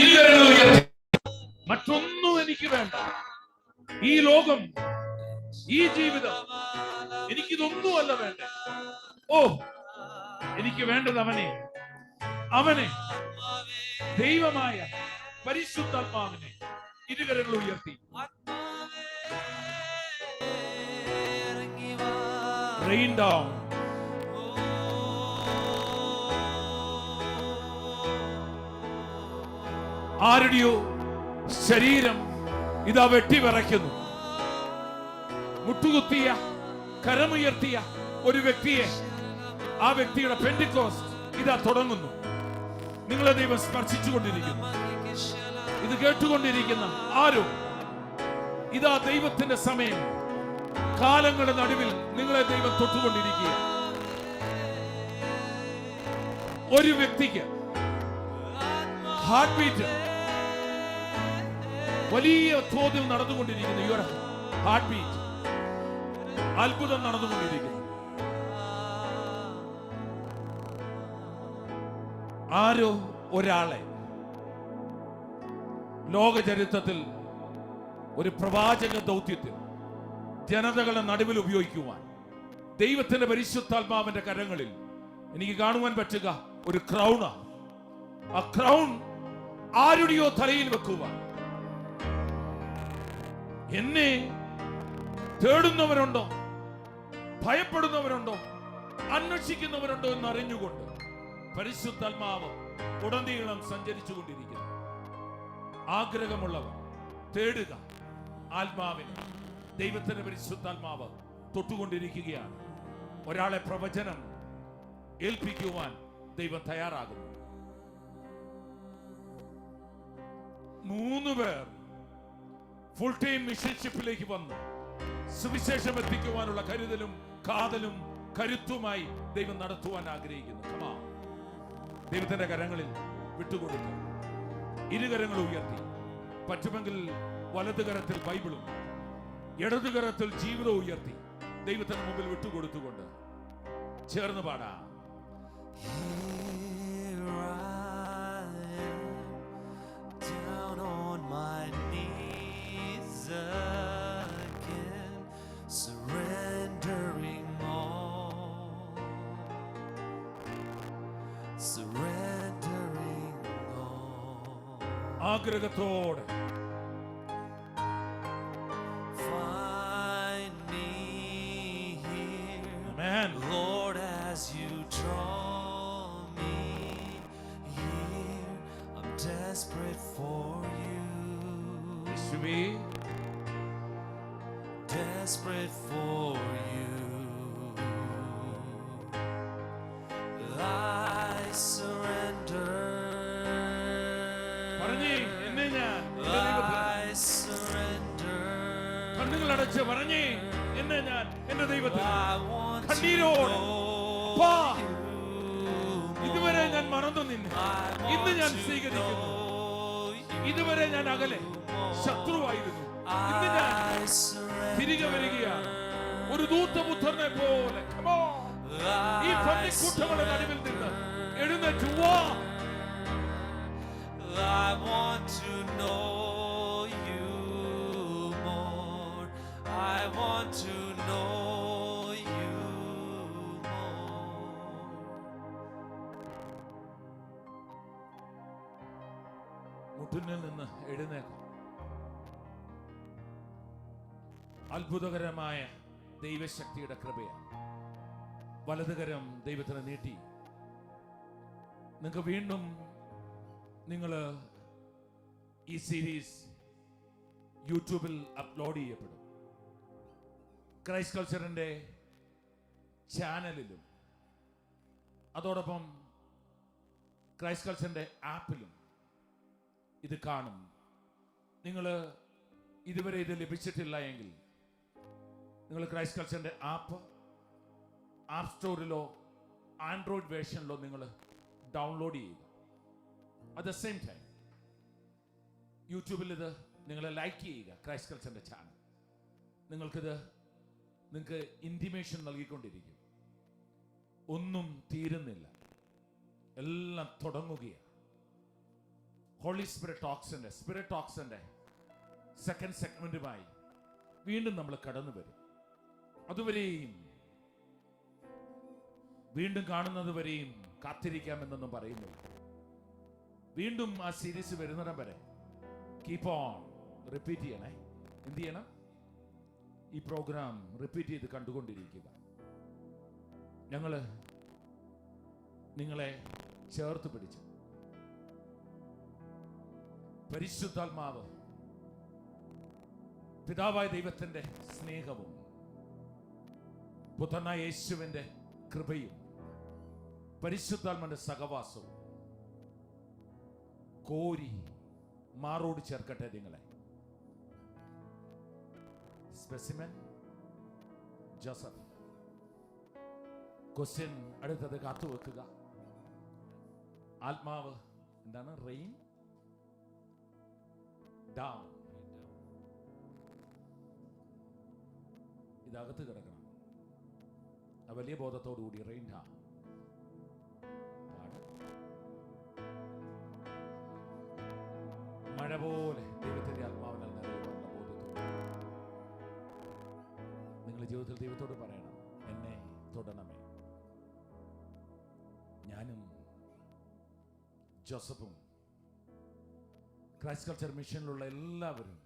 ഇരുകരങ്ങൾ ഉയർത്തി. മറ്റൊന്നും എനിക്ക് വേണ്ട. ഈ ലോകം, ഈ ജീവിതം, എനിക്കിതൊന്നുമല്ല വേണ്ടേ. ഓ, എനിക്ക് വേണ്ടത് അവനെ ദൈവമായ പരിശുദ്ധാത്മാവിനെ. ഇരുകരങ്ങൾ ഉയർത്തി റെയിൻ ഡൗൺ. ആരുടെയോ ശരീരം ഇതാ വെട്ടി വിറയ്ക്കുന്നു. മുട്ടുകുത്തിയ കരമുയർത്തിയ ഒരു വ്യക്തിയെ, ആ വ്യക്തിയുടെ പെന്തിക്കോസ്റ്റ് ഇതാ തുടങ്ങുന്നു. നിങ്ങളെ ദൈവം സ്പർശിച്ചുകൊണ്ടിരിക്കുന്നു. ഇത് കേട്ടുകൊണ്ടിരിക്കുന്ന ആരും ഇതാ ദൈവത്തിന്റെ സമയം, കാലങ്ങളുടെ നടുവിൽ നിങ്ങളെ ദൈവം തൊട്ടുകൊണ്ടിരിക്കുക. ഒരു വ്യക്തിക്ക് ഹാർട്ട് ബീറ്റ് വലിയ തോതിൽ നടന്നുകൊണ്ടിരിക്കുന്നു. യുവർ ഹാർട്ട് ബീറ്റ് അത്ഭുതം നടന്നുകൊണ്ടിരിക്കുന്നു. ആരോ ഒരാളെ ലോക ചരിത്രത്തിൽ ഒരു പ്രവാചക ദൗത്യത്തിൽ ജനതകളുടെ നടുവിൽ ഉപയോഗിക്കുവാൻ ദൈവത്തിന്റെ പരിശുദ്ധാത്മാവിന്റെ കരങ്ങളിൽ എനിക്ക് കാണുവാൻ പറ്റുക ഒരു ക്രൗണാ. ആ ക്രൗൺ ആരുടെയോ തലയിൽ വെക്കുവാൻ. എന്നെ തേടുന്നവരുണ്ടോ, ഭയപ്പെടുന്നവരുണ്ടോ, അന്വേഷിക്കുന്നവരുണ്ടോ എന്ന് അറിഞ്ഞുകൊണ്ട് പരിശുദ്ധാത്മാവ് ഉടനീളം സഞ്ചരിച്ചു കൊണ്ടിരിക്കുന്നു. ആഗ്രഹമുള്ളവർ തേടുക. ആത്മാവിനെ ദൈവത്തിന്റെ പരിശുദ്ധാത്മാവ് തൊട്ടുകൊണ്ടിരിക്കുകയാണ്. ഒരാളെ പ്രവചനം ഏൽപ്പിക്കുവാൻ ദൈവം തയ്യാറാകുന്നു. 3 പേർ ഫുൾ ടൈം മിഷൻഷിപ്പിലേക്ക് വന്നു സുവിശേഷം എത്തിക്കുവാനുള്ള കരുതലും കാതലും കരുത്തുമായി ദൈവം നടത്തുവാൻ ആഗ്രഹിക്കുന്നു. ദൈവത്തിന്റെ കരങ്ങളിൽ വിട്ടുകൊടുക്കുക. ഇരുകരങ്ങൾ ഉയർത്തി, പറ്റുമെങ്കിൽ വലതുകരത്തിൽ ബൈബിളും ഇടതുകരത്തിൽ ജീവിതവും ഉയർത്തി ദൈവത്തിന് മുമ്പിൽ വിട്ടുകൊടുത്തുകൊണ്ട് ചേർന്ന് പാടാം. ആഗ്രഹത്തോടെ Lord, as you draw me here, I'm desperate for you. Desperate for you. I surrender. I surrender. കണ്ണുകളടച്ച് പറഞ്ഞേ, എന്നെ ഞാൻ എന്റെ ദൈവത്തിൽ ഇതുവരെ ഞാൻ മറന്നു നിന്നെ, ഇന്ന് ഞാൻ സ്വീകരിക്കുന്നു. ഇതുവരെ ഞാൻ അകലെ ശത്രുവായിരുന്നു, ഇന്ന് ഞാൻ തിരികെ വരികയാണ് ഒരു ദൂതപുത്രനെ പോലെ. ഈ പന്നിക്കൂട്ടങ്ങളുടെ നടുവിൽ നിന്ന് എഴുന്നേറ്റ് വാ. I want to know you more. I want to know you more. മുട്ടിനിൽ നിന്ന് എഴുന്നേൽക്കും. അത്ഭുതകരമായ ദൈവശക്തിയുടെ കൃപയാണ്. വലതുകരം ദൈവത്തിന് നീട്ടി നിങ്ങൾക്ക് വീണ്ടും നിങ്ങൾ ഈ സീരീസ് യൂട്യൂബിൽ അപ്ലോഡ് ചെയ്യപ്പെടും. ക്രൈസ്റ്റ് കൾച്ചറിന്റെ ചാനലിലും അതോടൊപ്പം ക്രൈസ്റ്റ് കൾച്ചറിന്റെ ആപ്പിലും ഇത് കാണും. നിങ്ങൾ ഇതുവരെ ഇത് ലഭിച്ചിട്ടില്ല എങ്കിൽ നിങ്ങൾ ക്രൈസ്റ്റ് കൾച്ചറിന്റെ ആപ്പ് സ്റ്റോറിലോ ആൻഡ്രോയിഡ് വേർഷനിലോ നിങ്ങൾ ഡൗൺലോഡ് ചെയ്യുക. അറ്റ് ദ സെയിം ടൈം യൂട്യൂബിൽ ഇത് നിങ്ങൾ ലൈക്ക് ചെയ്യുക. ക്രൈസ്റ്റ് കൾച്ചറിന്റെ ചാനൽ നിങ്ങൾക്ക് ഇൻറ്റിമേഷൻ നൽകിക്കൊണ്ടിരിക്കും. ഒന്നും തീരുന്നില്ല, എല്ലാം തുടങ്ങുകയാണ്. ഹോളി സ്പിരിറ്റ് ടോക്സിന്റെ സെക്കൻഡ് സെഗ്മെന്റുമായി വീണ്ടും നമ്മൾ കടന്നു വരും. അതുവരെയും വീണ്ടും കാണുന്നത് വരെയും കാത്തിരിക്കാമെന്നൊന്നും പറയുന്നില്ല. വീണ്ടും ആ സീരീസ് വരുന്നിടം വരെ കീപ്പ് ഓൺ റിപ്പീറ്റ് ചെയ്യണേ. എന്ത് ചെയ്യണം? ഈ പ്രോഗ്രാം റിപ്പീറ്റ് ചെയ്ത് കണ്ടുകൊണ്ടിരിക്കുക. ഞങ്ങള് നിങ്ങളെ ചേർത്ത് പിടിച്ച് പരിശുദ്ധാത്മാവ് പിതാവായ ദൈവത്തിന്റെ സ്നേഹവും പുത്രനായ യേശുവിന്റെ കൃപയും പരിശുദ്ധാത്മാവിന്റെ സഹവാസവും കോരി മാറോട് ചേർക്കട്ടെ നിങ്ങളെ. Specimen Joseph. ക്വസ്റ്റ്യൻ അടുത്തത് കാത്തുവെക്കുക. ആത്മാവ് എന്താണ്? Rain down. ഇതകത്ത് കിടക്കണം. ആ വലിയ ബോധത്തോടുകൂടി റെയിൻ ഡൗൺ. മഴ പോലെ ദൈവത്തിന്റെ ആത്മാവിനാൽ നിറയുവാനുള്ള ബോധ്യത്തോടെ നിങ്ങൾ ജീവിതത്തിൽ ദൈവത്തോട് പറയണം, എന്നെ തൊടണമേ. ഞാനും ജോസഫും ക്രൈസ്റ്റ് കൾച്ചർ മിഷനിലുള്ള എല്ലാവരും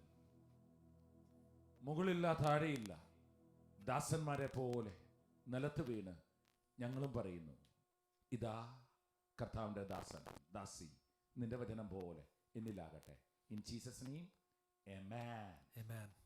മുകളില്ല താഴെയില്ല ദാസന്മാരെ പോലെ നിലത്ത് വീണ് ഞങ്ങളും പറയുന്നു, ഇതാ കർത്താവിന്റെ ദാസൻ, ദാസി, നിന്റെ വചനം പോലെ എന്നിലാകട്ടെ. In Jesus name, amen. Amen.